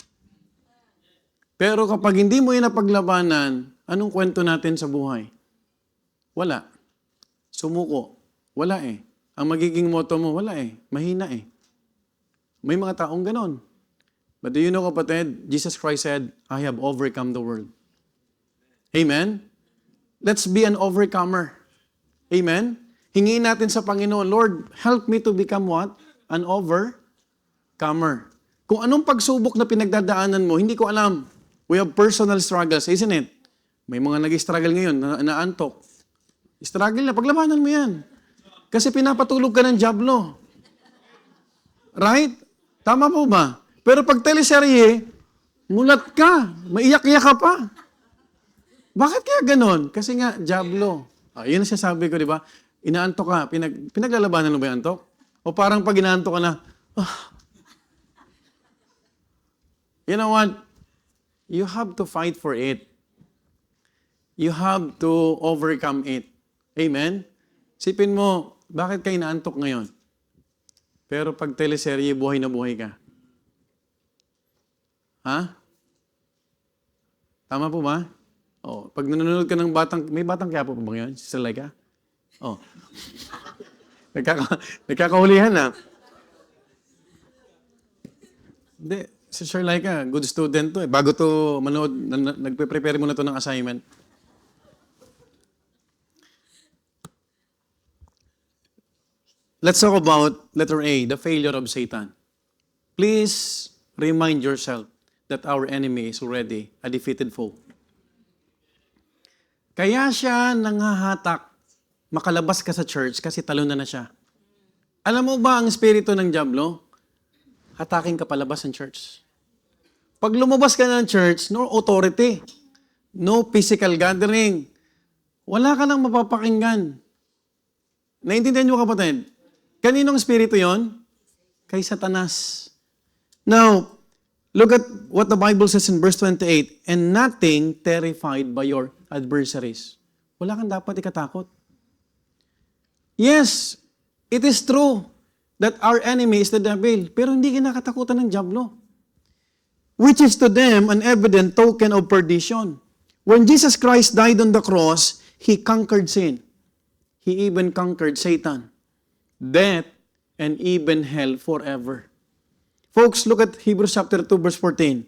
Speaker 1: Pero kapag hindi mo yan napaglabanan, anong kwento natin sa buhay? Wala. Sumuko. Wala eh. Ang magiging motto mo, wala eh. Mahina eh. May mga taong ganon. But do you know, kapatid, Jesus Christ said, I have overcome the world. Amen? Let's be an overcomer. Amen? Hingin natin sa Panginoon, Lord, help me to become what? An overcomer. Kung anong pagsubok na pinagdadaanan mo, hindi ko alam. We have personal struggles, isn't it? May mga nag-struggle ngayon, naantok. Struggle na, paglabanan mo yan. Kasi pinapatulog ka ng jablo. Right? Tama po ba? Pero pag teleserye, mulat ka, maiyak-iyak ka pa. Bakit kaya ganon? Kasi nga, jablo. Yun ang sasabi ko, di ba? Inaantok ka, pinaglalabanan mo ba yung antok? O parang pag inaantok ka na, You know what? You have to fight for it. You have to overcome it. Amen? Sipin mo, bakit ka inaantok ngayon? Pero pag teleserye, buhay na buhay ka. Ha? Tama po ba? Oh, pag nanonood ka ng may batang Quiapo pa ba ngayon? Sister Laika? Oh. Nagkakahulihan na. Hindi, Sister Laika, good student to eh. Bago to manood, nagpe-prepare muna to ng assignment. Let's talk about letter A, the failure of Satan. Please remind yourself that our enemy is already a defeated foe. Kaya siya nanghahatak, makalabas ka sa church kasi talon na siya. Alam mo ba ang espiritu ng dyablo? Hatakin ka palabas ng church. Pag lumabas ka ng church, no authority. No physical gathering. Wala ka nang mapapakinggan. Naintindihan niyo, kapatid? Kaninong espiritu yon? Kay Satanas. Now, look at what the Bible says in verse 28, and nothing terrified by your adversaries. Wala kang dapat ikatakot. Yes, it is true that our enemy is the devil, pero hindi kinakatakutan ng diablo, which is to them an evident token of perdition. When Jesus Christ died on the cross, He conquered sin. He even conquered Satan, death, and even hell forever. Folks, look at Hebrews chapter 2, verse 14.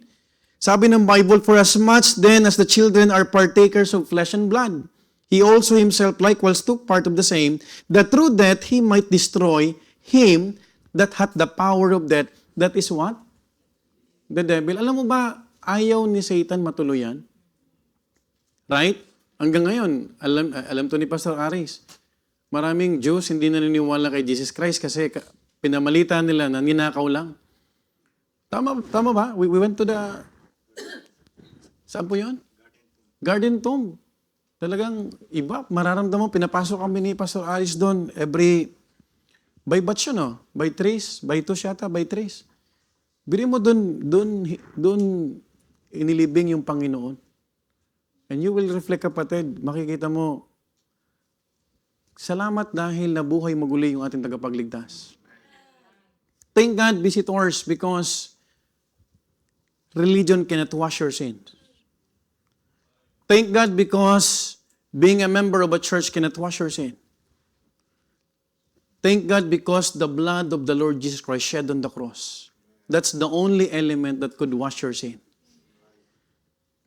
Speaker 1: Sabi ng Bible, for as much then as the children are partakers of flesh and blood, He also Himself likewise took part of the same, that through death He might destroy him that hath the power of death. That is what? The devil. Alam mo ba, ayaw ni Satan matuluyan? Right? Hanggang ngayon, alam to ni Pastor Aris. Maraming Jews hindi naniniwala kay Jesus Christ kasi pinamalita nila na ninakaw lang. Tama ba? We went to the... Saan po yun? Garden Tomb. Talagang iba. Mararamdaman, pinapasok kami ni Pastor Aris doon by batch yun, no? By trace, by two yata, by trace. Bili mo doon inilibing yung Panginoon. And you will reflect, kapatid, makikita mo, salamat dahil nabuhay maguli yung ating tagapagligtas. Thank God, visitors, because religion cannot wash your sins. Thank God because being a member of a church cannot wash your sin. Thank God because the blood of the Lord Jesus Christ shed on the cross. That's the only element that could wash your sin.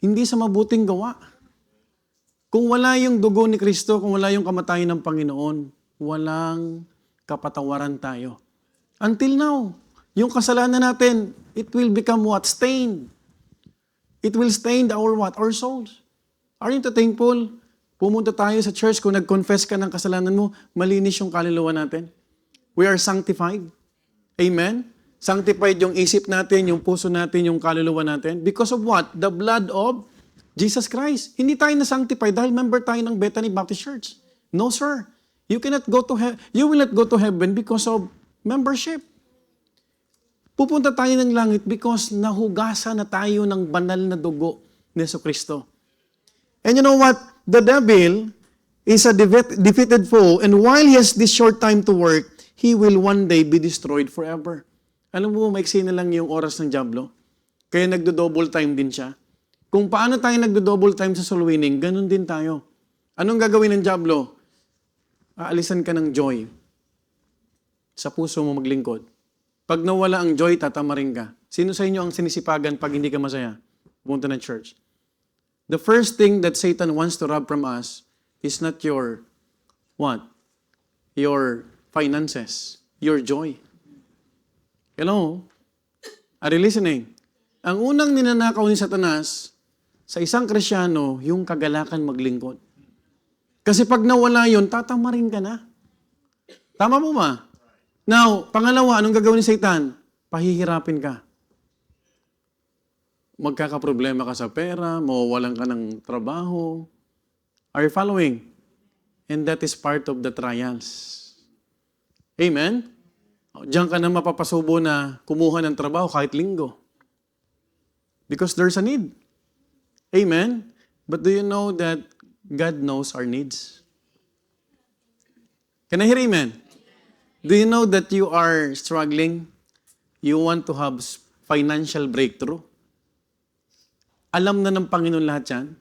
Speaker 1: Hindi sa mabuting gawa. Kung wala yung dugo ni Kristo, kung wala yung kamatayan ng Panginoon, walang kapatawaran tayo. Until now, yung kasalanan natin, it will become what? Stained. It will stain our what? Our souls. Aren't you thankful? Pumunta tayo sa church, kung nag-confess ka ng kasalanan mo, malinis yung kaluluwa natin. We are sanctified. Amen? Sanctified yung isip natin, yung puso natin, yung kaluluwa natin. Because of what? The blood of Jesus Christ. Hindi tayo na-sanctify dahil member tayo ng Bethany Baptist Church. No, sir. You will not go to heaven because of membership. Pupunta tayo ng langit because nahugasan na tayo ng banal na dugo ni Jesucristo. And you know what? The devil is a defeated foe, and while he has this short time to work, he will one day be destroyed forever. Alam mo, maiksi na lang yung oras ng diablo. Kaya nagdo-double time din siya. Kung paano tayo nagdo-double time sa soul winning, ganun din tayo. Anong gagawin ng diablo? Aalisan ka ng joy. Sa puso mo maglingkod. Pag nawala ang joy, tatamarin ka. Sino sa inyo ang sinisipagan pag hindi ka masaya? Pumunta ng church. The first thing that Satan wants to rob from us is not your, what? Your finances, your joy. Hello? Are you listening? Ang unang ninanakaw ni Satanas sa isang Krisyano, yung kagalakan maglingkod. Kasi pag nawala yun, tatamarin ka na. Tama mo ba? Now, pangalawa, anong gagawin ni Satan? Pahihirapin ka. Magkakaproblema ka sa pera, mawawalan ka ng trabaho. Are you following? And that is part of the trials. Amen? Diyan ka na mapapasubo na kumuha ng trabaho kahit linggo. Because there's a need. Amen? But do you know that God knows our needs? Can I hear amen? Do you know that you are struggling? You want to have financial breakthrough? Alam na ng Panginoon lahat yan.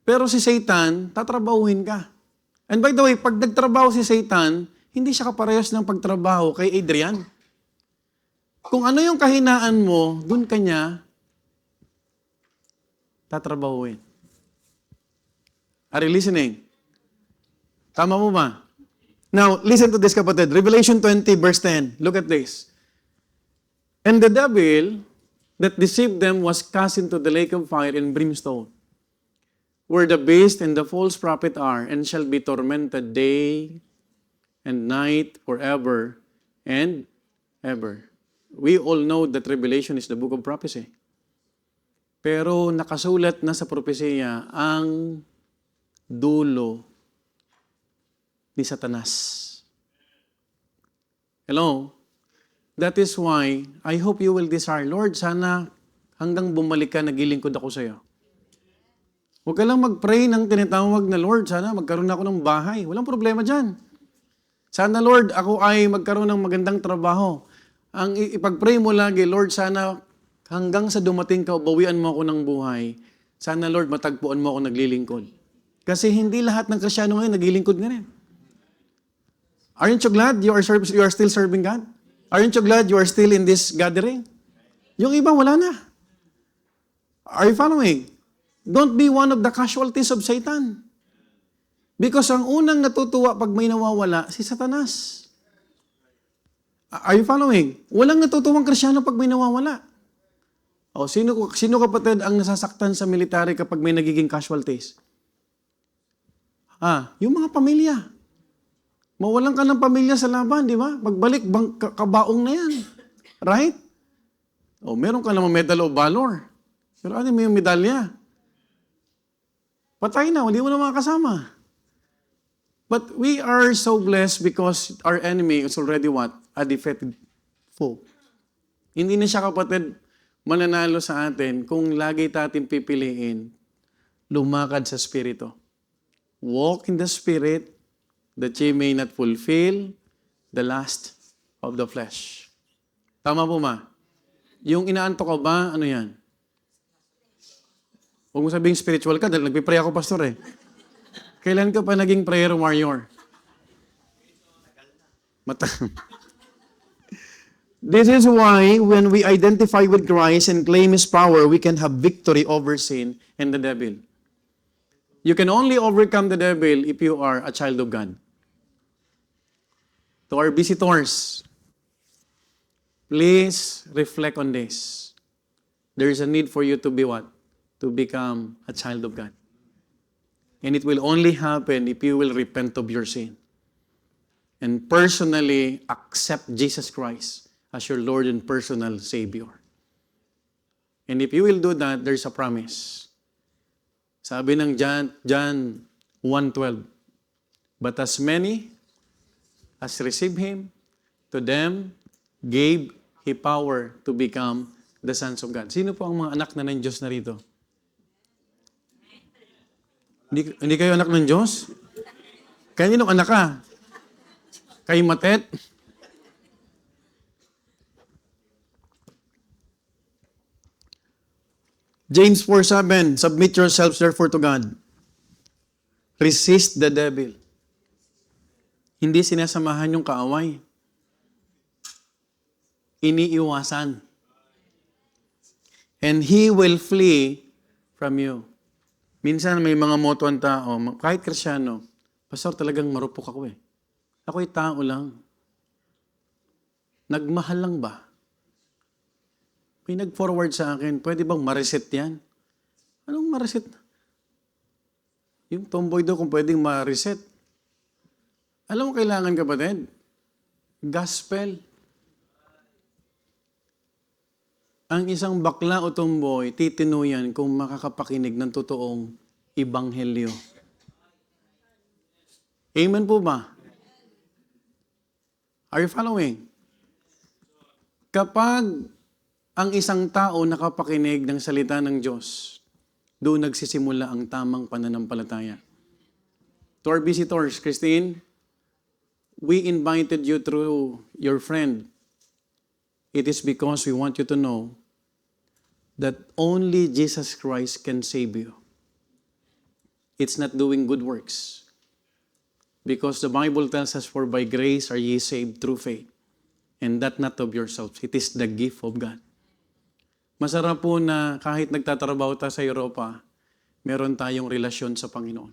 Speaker 1: Pero si Satan, tatrabahuhin ka. And by the way, pag nagtrabaho si Satan, hindi siya kaparehas ng pagtrabaho kay Adrian. Kung ano yung kahinaan mo, dun ka niya tatrabahuin. Are you listening? Tama mo ba? Now, listen to this, kapatid. Revelation 20, verse 10. Look at this. And the devil that deceived them was cast into the lake of fire and brimstone, where the beast and the false prophet are, and shall be tormented day and night forever and ever. We all know that Revelation is the book of prophecy. Pero nakasulat na sa propesya ang dulo ni Satanas. Hello? That is why I hope you will desire, Lord, sana hanggang bumalik ka, naglilingkod ako sa iyo. Huwag ka lang mag-pray ng tinatawag na, Lord, sana magkaroon ako ng bahay. Walang problema dyan. Sana, Lord, ako ay magkaroon ng magandang trabaho. Ang ipag-pray mo lagi, Lord, sana hanggang sa dumating ka, bawian mo ako ng buhay. Sana, Lord, matagpuan mo ako naglilingkod. Kasi hindi lahat ng Kristyano ngayon naglilingkod nga rin. Aren't you glad you are still serving God? Aren't you glad you are still in this gathering? Yung iba, wala na. Are you following? Don't be one of the casualties of Satan. Because ang unang natutuwa pag may nawawala, si Satanas. Are you following? Walang natutuwang Kristyano pag may nawawala. O, sino kapatid ang nasasaktan sa military kapag may nagiging casualties? Yung mga pamilya. Mawalan ka ng pamilya sa laban, di ba? Pagbalik, kabaong na yan. Right? O, meron ka namang Medal of Valor. Pero ano mo yung medalya? Patay na, hindi mo na makakasama. But we are so blessed because our enemy is already what? A defeated foe. Hindi na siya, kapatid, mananalo sa atin kung lagi natin pipiliin lumakad sa Espiritu. Walk in the Spirit that ye may not fulfill the lust of the flesh. Tama po ma? Yung inaanto ka ba, ano yan? Huwag mo sabihin spiritual ka dahil nagpipray ako, pastor eh. Kailan ka pa naging prayer warrior? This is why when we identify with Christ and claim His power, we can have victory over sin and the devil. You can only overcome the devil if you are a child of God. To our visitors, please reflect on this. There is a need for you to be what? To become a child of God. And it will only happen if you will repent of your sin and personally accept Jesus Christ as your Lord and personal Savior. And if you will do that, there's a promise. Sabi ng John 1:12, but as many as receive Him, to them gave He power to become the sons of God. Sino po ang mga anak na ng Diyos na rito? Hindi kayo anak ng Diyos? Kaninong anak ka? Kay Matet? James 4:7, submit yourselves therefore to God. Resist the devil. Hindi sinasamahan yung kaaway. Iniiwasan. And he will flee from you. Minsan may mga moto ang tao, kahit Kristyano, pastor, talagang marupok ako eh. Ako'y tao lang. Nagmahal lang ba? May nag-forward sa akin, pwede bang ma-reset yan? Anong ma-reset? Yung tomboy daw kung pwedeng ma-reset. Alam mo kailangan, kapatid? Gospel. Ang isang bakla o tomboy, titinuyan kung makakapakinig ng totoong ebanghelyo. Amen po ba? Are you following? Kapag ang isang tao nakapakinig ng salita ng Diyos, doon nagsisimula ang tamang pananampalataya. To our visitors, Christine, we invited you through your friend. It is because we want you to know that only Jesus Christ can save you. It's not doing good works. Because the Bible tells us, for by grace are ye saved through faith. And that not of yourselves. It is the gift of God. Masarap po na kahit nagtatrabaho tayo sa Europa, meron tayong relasyon sa Panginoon.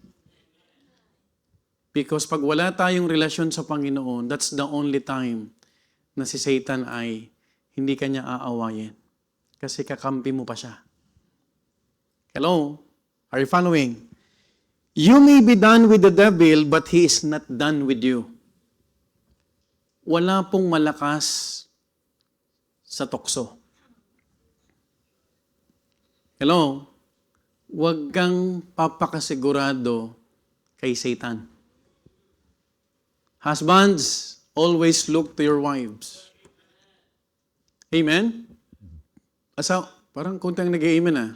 Speaker 1: Because pag wala tayong relasyon sa Panginoon, that's the only time na si Satan ay hindi kanya aawayin. Kasi kakampi mo pa siya. Hello? Are you following? You may be done with the devil, but he is not done with you. Wala pong malakas sa tukso. Hello? Huwag kang papakasigurado kay Satan. Husbands, always look to your wives. Amen? Parang kuntang nag-amen ah.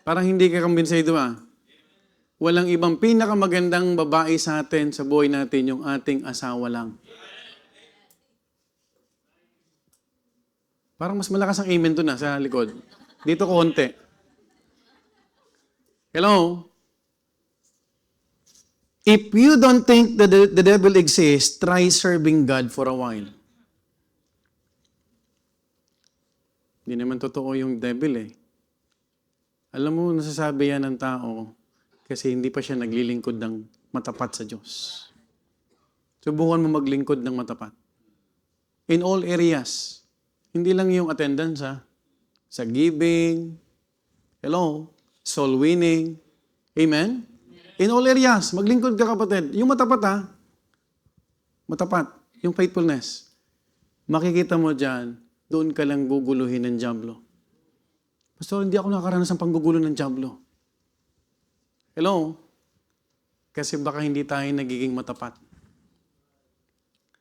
Speaker 1: Parang hindi ka kumbinsido ah. Walang ibang pinakamagandang babae sa atin, sa buhay natin, yung ating asawa lang. Parang mas malakas ang amen to na sa likod. Dito konti. Hello? If you don't think that the devil exists, try serving God for a while. Hindi naman totoo yung devil eh. Alam mo, nasasabi yan ng tao kasi hindi pa siya naglilingkod ng matapat sa Diyos. Subukan mo maglingkod ng matapat. In all areas. Hindi lang yung attendance ha. Sa giving. Hello? Soul winning. Amen? In all areas. Maglingkod ka kapatid. Yung matapat ha. Matapat. Yung faithfulness. Makikita mo dyan, doon ka lang guguluhin ng dyablo. Pastor, hindi ako nakakaranas ng panggugulo ng dyablo. Hello? Kasi baka hindi tayo nagiging matapat.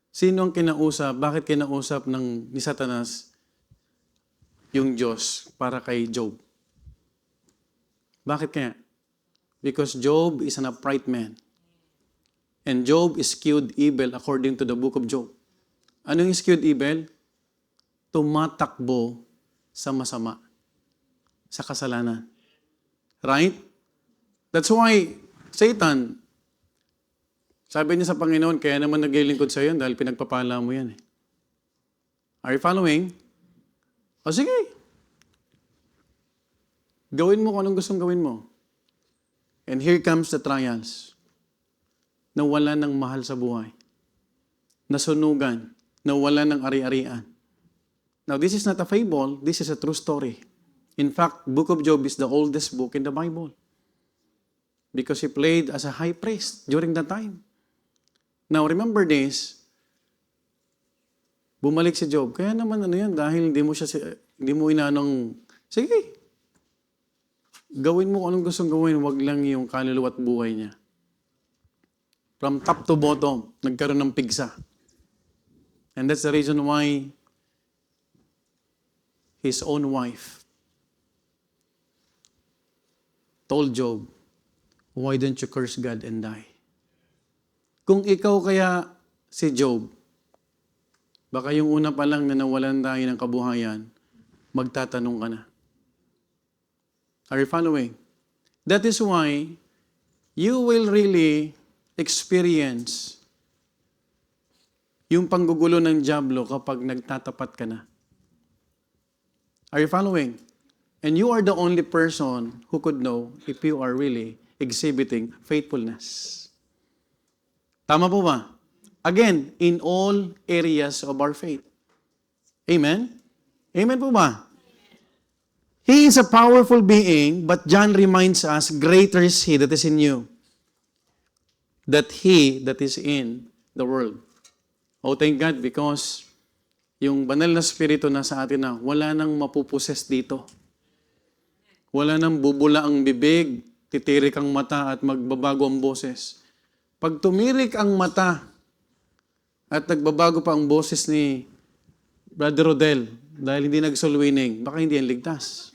Speaker 1: Sino ang kinausap? Bakit kinausap ni Satanas yung Diyos para kay Job? Bakit kaya? Because Job is an upright man. And Job eschewed evil according to the book of Job. Ano yung eschewed evil? Tumatakbo sa masama, sa kasalanan. Right? That's why Satan, sabi niya sa Panginoon, kaya naman naglilingkod sa iyo dahil pinagpapala mo yan. Are you following? O sige. Gawin mo kung anong gustong gawin mo. And here comes the trials. Nawala ng mahal sa buhay. Nasunugan. Nawala ng ari-arian. Now, this is not a fable. This is a true story. In fact, Book of Job is the oldest book in the Bible. Because he played as a high priest during that time. Now, remember this. Bumalik si Job. Kaya naman yan, dahil hindi mo inanong, sige, gawin mo kung anong gustong gawin, wag lang yung kaluluwa at buhay niya. From top to bottom, nagkaroon ng pigsa. And that's the reason why his own wife told Job, why don't you curse God and die? Kung ikaw kaya si Job, baka yung una pa lang na nawalan tayo ng kabuhayan, magtatanong ka na. Are you following? That is why you will really experience yung panggugulo ng dyablo kapag nagtatapat ka na. Are you following? And you are the only person who could know if you are really exhibiting faithfulness. Tama po ba? Again, in all areas of our faith. Amen? Amen po ba? He is a powerful being, but John reminds us, greater is He that is in you, that He that is in the world. Oh, thank God, because yung banal na spirito na sa atin na, wala nang mapuposes dito. Wala nang bubula ang bibig, titirik ang mata at magbabago ang boses. Pag tumirik ang mata at nagbabago pa ang boses ni Brother Rodel dahil hindi nag-soul winning, baka hindi yan ligtas.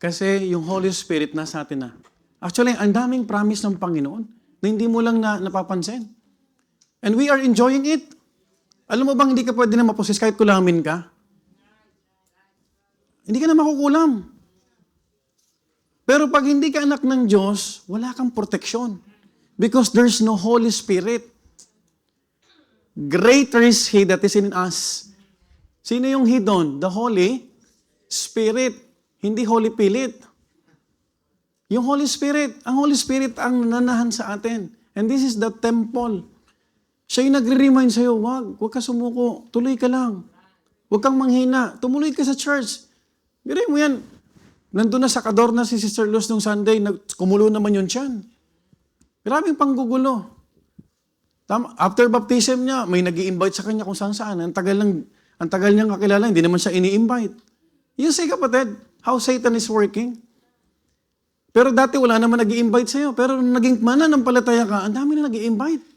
Speaker 1: Kasi yung Holy Spirit nasa atin na. Actually, ang daming promise ng Panginoon na hindi mo lang napapansin. And we are enjoying it. Alam mo bang hindi ka pwede na maposes kahit kulamin ka? Hindi ka na makukulam. Pero pag hindi ka anak ng Diyos, wala kang proteksyon. Because there's no Holy Spirit. Greater is He that is in us. Sino yung He doon? The Holy Spirit. Hindi Holy Pilit. Yung Holy Spirit. Ang Holy Spirit ang nanahan sa atin. And this is the temple. Siya yung nagre-remind sa'yo, wag ka sumuko. Tuloy ka lang. Huwag kang manghina. Tumuloy ka sa church. Biray mo yan. Nandun na sa kador na si Sister Luz nung Sunday, kumulo naman yun siyan. Maraming panggugulo. After baptism niya, may nag-i-invite sa kanya kung saan-saan. Ang Ang tagal niyang kakilala, hindi naman siya ini-invite. You see, kapatid, how Satan is working. Pero dati wala naman nag-i-invite sa'yo. Pero nung naging mananampalataya ka, ang dami na nag-i-invite.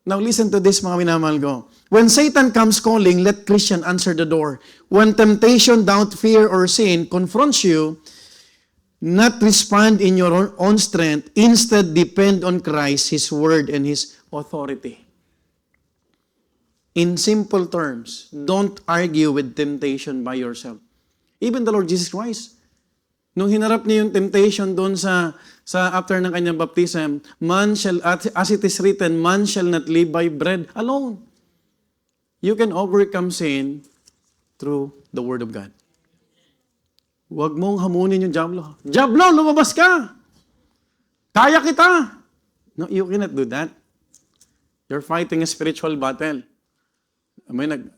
Speaker 1: Now listen to this, mga minamahal ko. When Satan comes calling, let Christian answer the door. When temptation, doubt, fear, or sin confronts you, not respond in your own strength. Instead, depend on Christ, His Word, and His authority. In simple terms, don't argue with temptation by yourself. Even the Lord Jesus Christ, nung hinarap niya yung temptation doon sa after ng kanyang baptism, as it is written, man shall not live by bread alone. You can overcome sin through the Word of God. Huwag mong hamunin yung Diablo. Diablo, lumabas ka! Kaya kita! No, you cannot do that. You're fighting a spiritual battle.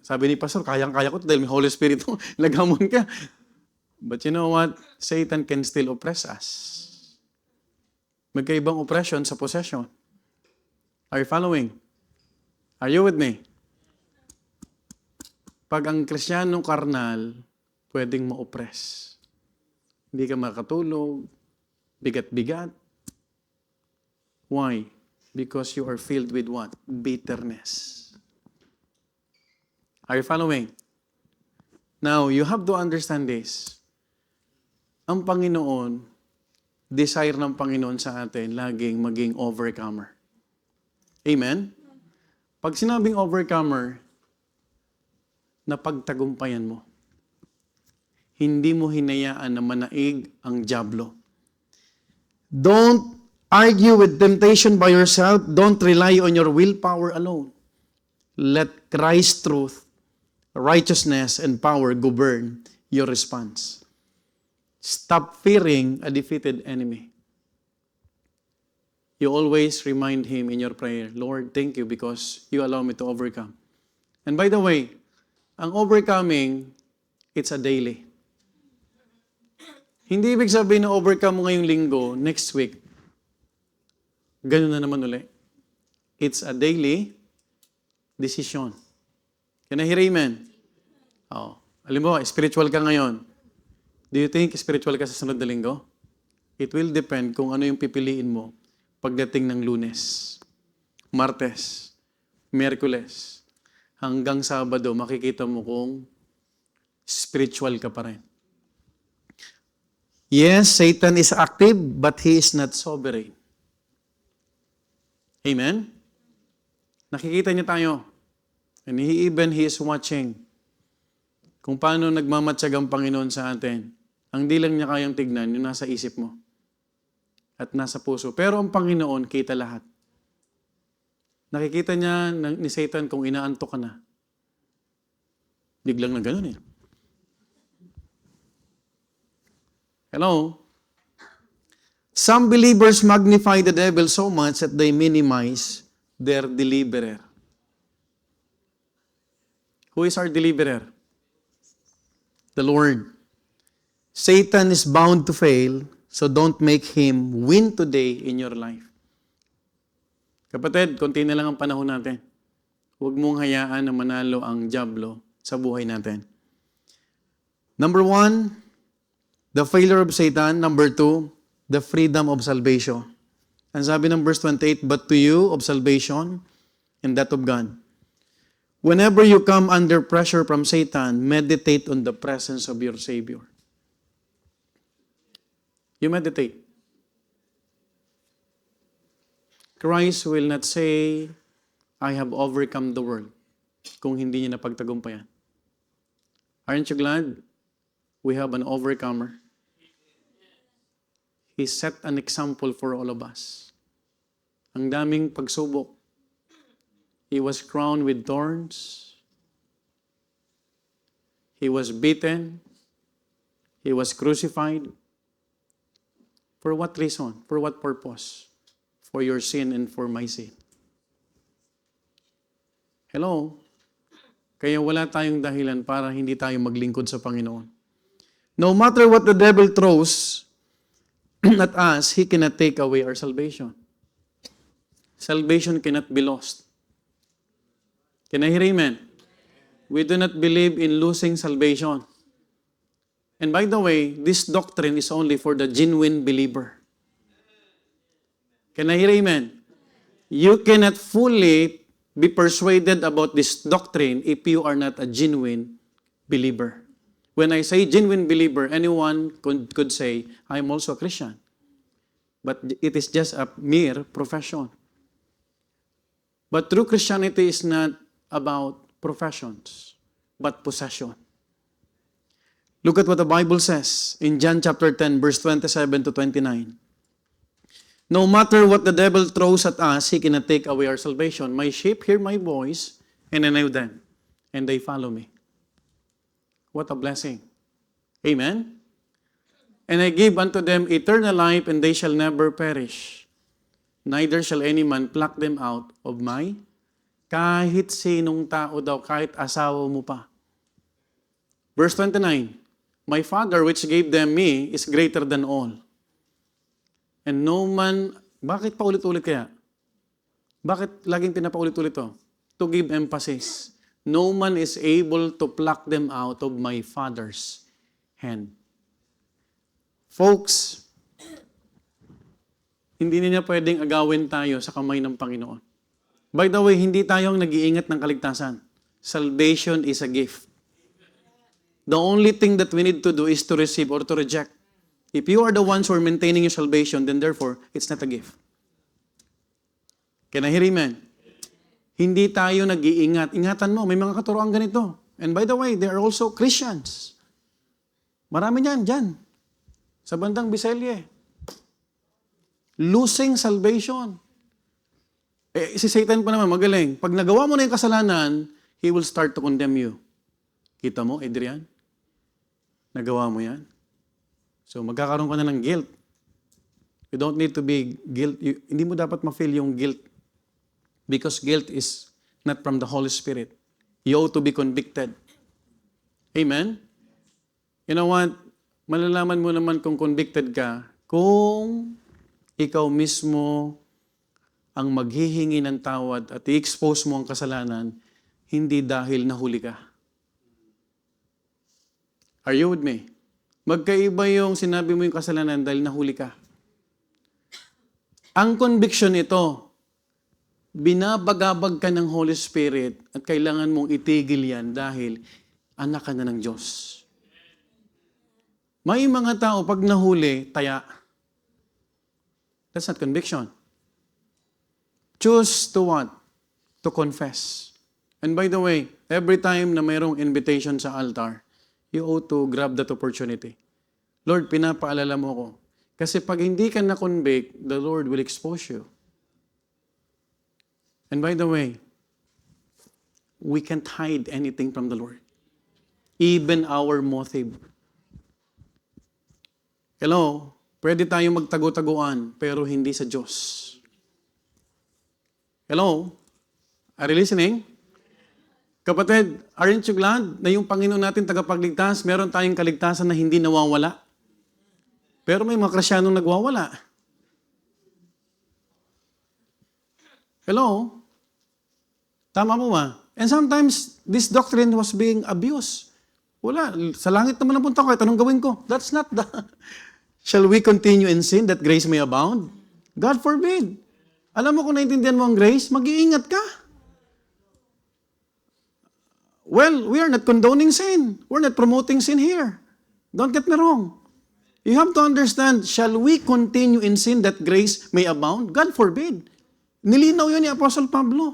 Speaker 1: Sabi ni Pastor, kayang-kaya ko dahil may Holy Spirit. Naghamon ka. But you know what? Satan can still oppress us. Magkaibang oppression sa possession. Are you following? Are you with me? Pag ang Kristiyanong karnal, pwedeng ma-oppress. Hindi ka makatulog, bigat-bigat. Why? Because you are filled with what? Bitterness. Are you following? Now, you have to understand this. Ang Panginoon, desire ng Panginoon sa atin, laging maging overcomer. Amen? Pag sinabing overcomer, napagtagumpayan mo. Hindi mo hinayaan na manaig ang Diablo. Don't argue with temptation by yourself. Don't rely on your willpower alone. Let Christ's truth, righteousness, and power govern your response. Stop fearing a defeated enemy. You always remind Him in your prayer, Lord, thank you because you allow me to overcome. And by the way, ang overcoming, it's a daily. Hindi ibig sabihin na overcome mo ngayong linggo, next week, ganun na naman uli. It's a daily decision. Can I hear amen? Oh. Alam mo, spiritual ka ngayon. Do you think spiritual ka sa sunod na linggo? It will depend kung ano yung pipiliin mo pagdating ng Lunes, Martes, Miyerkules, hanggang Sabado, makikita mo kung spiritual ka pa rin. Yes, Satan is active, but he is not sovereign. Amen? Nakikita niya tayo. And he is watching kung paano nagmamatsyag ang Panginoon sa atin. Ang di lang niya kayang tignan, yung nasa isip mo at nasa puso. Pero ang Panginoon, kita lahat. Nakikita niya ni Satan kung inaantok ka na. Biglang na ganun eh. Hello? Some believers magnify the devil so much that they minimize their deliverer. Who is our deliverer? The Lord. Satan is bound to fail, so don't make him win today in your life. Kapatid, konti na lang ang panahon natin. Huwag mong hayaan na manalo ang Diablo sa buhay natin. Number 1, the failure of Satan. Number 2, the freedom of salvation. Ang sabi ng verse 28, but to you of salvation and that of God. Whenever you come under pressure from Satan, meditate on the presence of your Savior. You meditate. Christ will not say, I have overcome the world, kung hindi niya napagtagumpayan. Aren't you glad we have an overcomer? He set an example for all of us. Ang daming pagsubok. He was crowned with thorns. He was beaten. He was crucified. For what reason? For what purpose? For your sin and for my sin. Hello? Kaya wala tayong dahilan para hindi tayo maglingkod sa Panginoon. No matter what the devil throws at us, he cannot take away our salvation. Salvation cannot be lost. Can I hear amen? We do not believe in losing salvation. And by the way, this doctrine is only for the genuine believer. Can I hear amen? You cannot fully be persuaded about this doctrine if you are not a genuine believer. When I say genuine believer, anyone could say, I am also a Christian. But it is just a mere profession. But true Christianity is not about professions, but possession. Look at what the Bible says in John chapter 10, verse 27 to 29. No matter what the devil throws at us, he cannot take away our salvation. My sheep hear my voice, and I know them, and they follow me. What a blessing. Amen? And I give unto them eternal life, and they shall never perish. Neither shall any man pluck them out of my. Kahit sinong tao daw, kahit asawa mo pa. Verse 29, my Father which gave them me is greater than all. And no man, bakit paulit-ulit kaya? Bakit laging pinapaulit-ulit to? To give emphasis. No man is able to pluck them out of my Father's hand. Folks, hindi niya pwedeng agawin tayo sa kamay ng Panginoon. By the way, hindi tayo ang nag-iingat ng kaligtasan. Salvation is a gift. The only thing that we need to do is to receive or to reject. If you are the ones who are maintaining your salvation, then therefore, it's not a gift. Can I hear amen? Hindi tayo nag-iingat. Ingatan mo, may mga katuroan ganito. And by the way, they are also Christians. Marami niyan, dyan. Sa bandang Bisaya. Losing salvation. Si Satan pa naman, magaling. Pag nagawa mo na yung kasalanan, he will start to condemn you. Kita mo, Adrian? Nagawa mo yan? So, magkakaroon ka na ng guilt. You don't need to be guilt. Hindi mo dapat ma-feel yung guilt. Because guilt is not from the Holy Spirit. You ought to be convicted. Amen? You know what? Malalaman mo naman kung convicted ka kung ikaw mismo ang maghihingi ng tawad at i-expose mo ang kasalanan, hindi dahil nahuli ka. Are you with me? Magkaiba yung sinabi mo yung kasalanan dahil nahuli ka. Ang conviction ito, binabagabag ka ng Holy Spirit at kailangan mong itigil yan dahil anak ka na ng Diyos. May mga tao pag nahuli, taya. That's not conviction. Choose to what? To confess. And by the way, every time na mayroong invitation sa altar, you ought to grab that opportunity. Lord, pinapaalala mo ko. Kasi pag hindi ka na-convict, the Lord will expose you. And by the way, we can't hide anything from the Lord. Even our motive. Hello? Pwede tayong magtago-taguan, pero hindi sa Diyos. Hello? Are you listening? Kapatid, aren't you glad na yung Panginoon natin tagapagligtas, meron tayong kaligtasan na hindi nawawala? Pero may mga Krisyanong nagwawala. Hello? Tama mo ba? And sometimes, this doctrine was being abused. Wala. Sa langit naman napunta ko, anong gawin ko? That's not the... Shall we continue in sin that grace may abound? God forbid. Alam mo kung naintindihan mo ang grace, mag-iingat ka. Well, we are not condoning sin. We're not promoting sin here. Don't get me wrong. You have to understand, shall we continue in sin that grace may abound? God forbid. Nilinaw yun ni Apostle Pablo.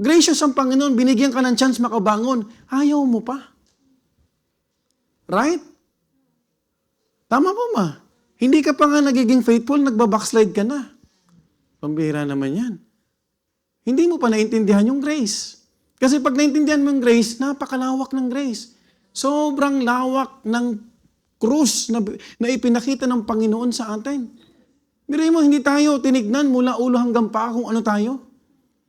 Speaker 1: Gracious ang Panginoon, binigyan ka ng chance makabangon. Ayaw mo pa. Right? Tama po ma. Hindi ka pa nga nagiging faithful, nagbabackslide ka na. Pambihira naman yan. Hindi mo pa naintindihan yung grace. Kasi pag naintindihan mo yung grace, napakalawak ng grace. Sobrang lawak ng krus na ipinakita ng Panginoon sa atin. Miray mo, hindi tayo tinignan mula ulo hanggang paa kung ano tayo.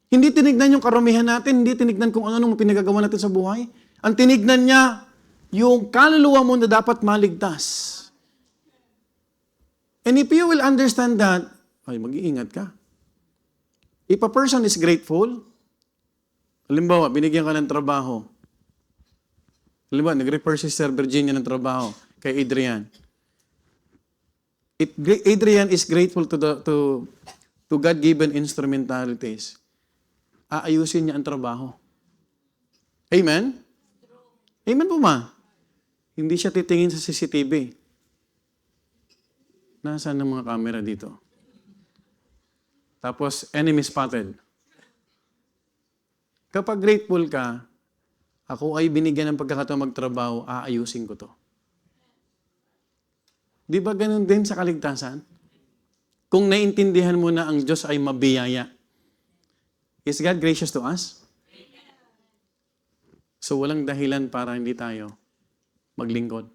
Speaker 1: Hindi tinignan yung karamihan natin, hindi tinignan kung ano pinagagawa natin sa buhay. Ang tinignan niya, yung kaluluwa mo na dapat maligtas. And if you will understand that, ay mag-iingat ka. If a person is grateful, Halimbawa, binigyan ka ng trabaho. Halimbawa, nag-refer si Sister Virginia ng trabaho kay Adrian. Adrian is grateful to God-given instrumentalities. Aayusin niya ang trabaho. Amen? Amen po ma? Hindi siya titingin sa CCTV. Nasaan ang mga camera dito? Tapos, enemy spotted. Kapag grateful ka, ako ay binigyan ng pagkakataon magtrabaho, aayusin ko to. Di ba ganun din sa kaligtasan? Kung naintindihan mo na ang Diyos ay mabiyaya, is God gracious to us? So walang dahilan para hindi tayo maglingkod.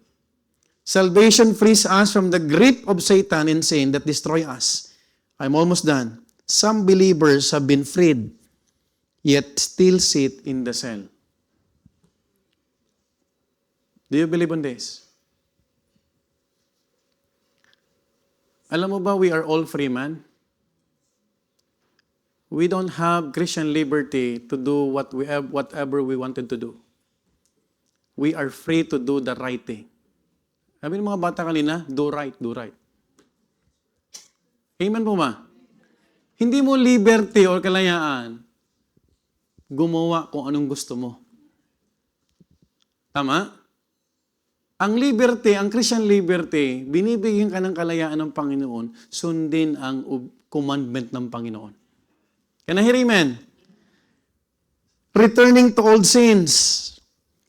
Speaker 1: Salvation frees us from the grip of Satan and sin that destroy us. I'm almost done. Some believers have been freed, yet still sit in the cell. Do you believe on this? Alam mo ba, we are all free man? We don't have Christian liberty to do whatever we wanted to do. We are free to do the right thing. Sabi ng mga bata kanina, do right, do right. Amen po ma? Hindi mo liberty or kalayaan gumawa kung anong gusto mo. Tama? Ang liberty, ang Christian liberty, binibigyan ka ng kalayaan ng Panginoon, sundin ang commandment ng Panginoon. Can I hear amen? Returning to old sins,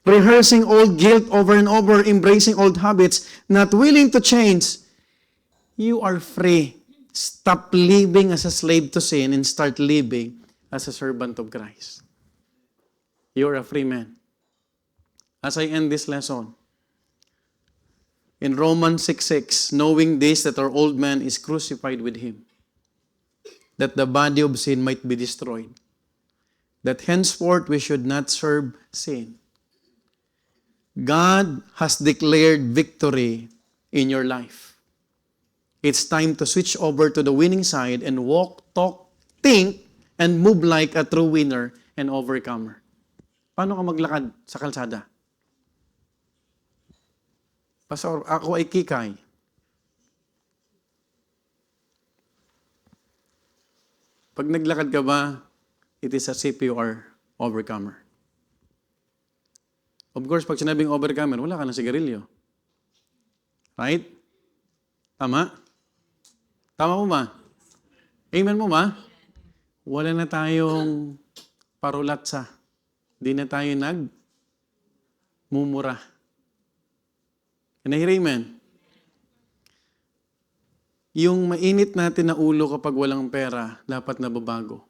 Speaker 1: rehearsing old guilt over and over, embracing old habits, not willing to change, you are free. Stop living as a slave to sin and start living as a servant of Christ. You are a free man. As I end this lesson, in Romans 6:6, knowing this, that our old man is crucified with him, that the body of sin might be destroyed, that henceforth we should not serve sin. God has declared victory in your life. It's time to switch over to the winning side and walk, talk, think, and move like a true winner and overcomer. Paano ka maglakad sa kalsada? Pastor, ako ay kikay. Pag naglakad ka ba, it is as if you are overcomer. Of course, pag sinabing overcomer, wala ka ng sigarilyo. Right? Tama? Tama mo ba? Amen mo ba? Wala na tayong parulatsa. Di na tayo nagmumura. Can I hear amen? Yung mainit natin na ulo kapag walang pera, dapat nababago.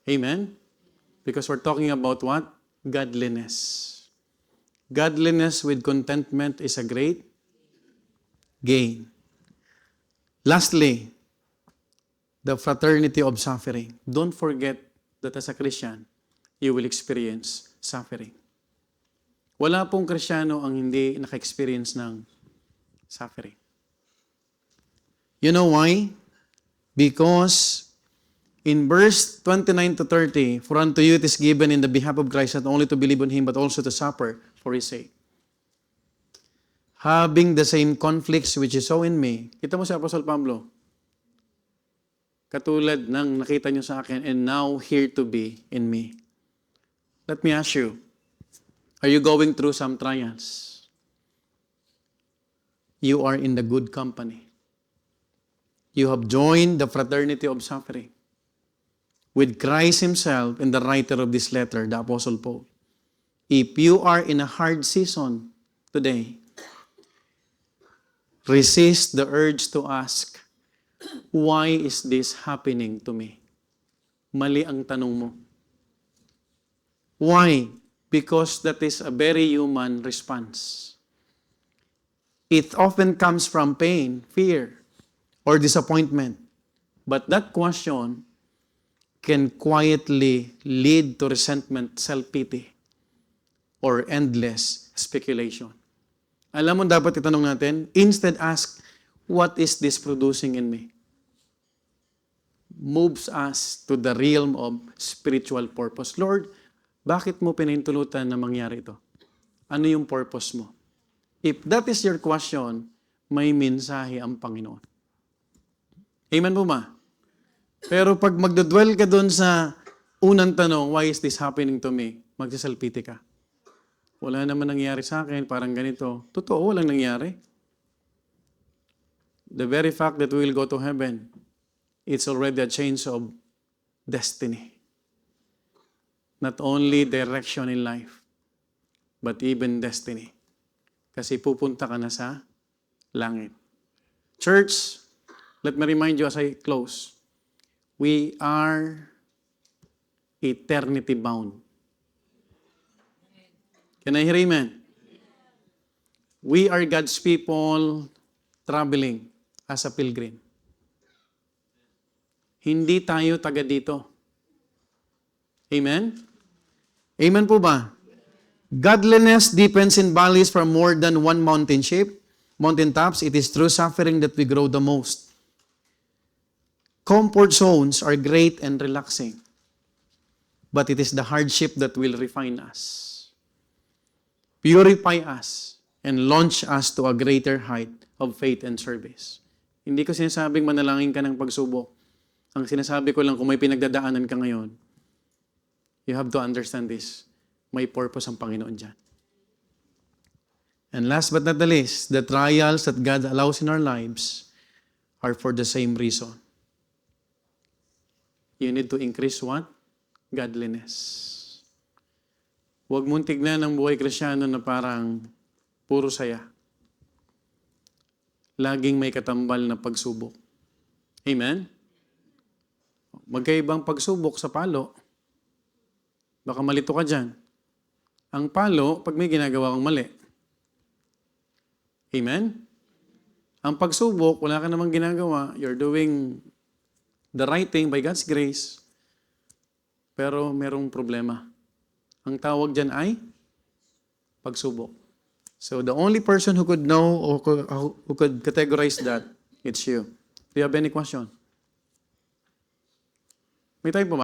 Speaker 1: Amen? Because we're talking about what? Godliness. Godliness with contentment is a great gain. Lastly, the fraternity of suffering. Don't forget that as a Christian, you will experience suffering. Wala pong Kristiyano ang hindi naka-experience ng suffering. You know why? Because in verse 29 to 30, for unto you it is given in the behalf of Christ not only to believe on Him, but also to suffer for His sake. Having the same conflicts which is so in me. Kita mo si Apostle Pablo. Katulad ng nakita niyo sa akin, and now here to be in me. Let me ask you, are you going through some trials? You are in the good company. You have joined the fraternity of suffering with Christ Himself and the writer of this letter, the Apostle Paul. If you are in a hard season today, resist the urge to ask, why is this happening to me? Mali ang tanong mo. Why? Because that is a very human response. It often comes from pain, fear, or disappointment. But that question can quietly lead to resentment, self-pity, or endless speculation. Alam mo, dapat itanong natin, instead ask, what is this producing in me? moves us to the realm of spiritual purpose. Lord, bakit mo pinahintulutan na mangyari ito? Ano yung purpose mo? If that is your question, may mensahe ang Panginoon. Amen po ba? Pero pag magdadwell ka doon sa unang tanong, why is this happening to me? Magsasalpiti ka. Wala naman nangyari sa akin, parang ganito. Totoo, walang nangyari. The very fact that we will go to heaven, it's already a change of destiny. Not only direction in life, but even destiny. Kasi pupunta ka na sa langit. Church, let me remind you as I close, we are eternity bound. Can I hear amen? We are God's people traveling as a pilgrim. Hindi tayo taga dito. Amen? Amen po ba? Godliness depends in valleys from more than one mountaintops. It is through suffering that we grow the most. Comfort zones are great and relaxing, but it is the hardship that will refine us, purify us, and launch us to a greater height of faith and service. Hindi ko sinasabing manalangin ka ng pagsubok. Ang sinasabi ko lang, kung may pinagdadaanan ka ngayon, you have to understand this. May purpose ang Panginoon dyan. And last but not the least, the trials that God allows in our lives are for the same reason. You need to increase what? Godliness. Huwag mong tignan ang buhay Kristyano na parang puro saya. Laging may katambal na pagsubok. Amen? Magkaibang pagsubok sa palo. Baka malito ka dyan. Ang palo, pag may ginagawa kang mali. Amen? Ang pagsubok, wala ka namang ginagawa. You're doing the right thing by God's grace. Pero merong problema. Ang tawag dyan ay pagsubok. So the only person who could know or who could categorize that, it's you. Do you have any question? May time po ba?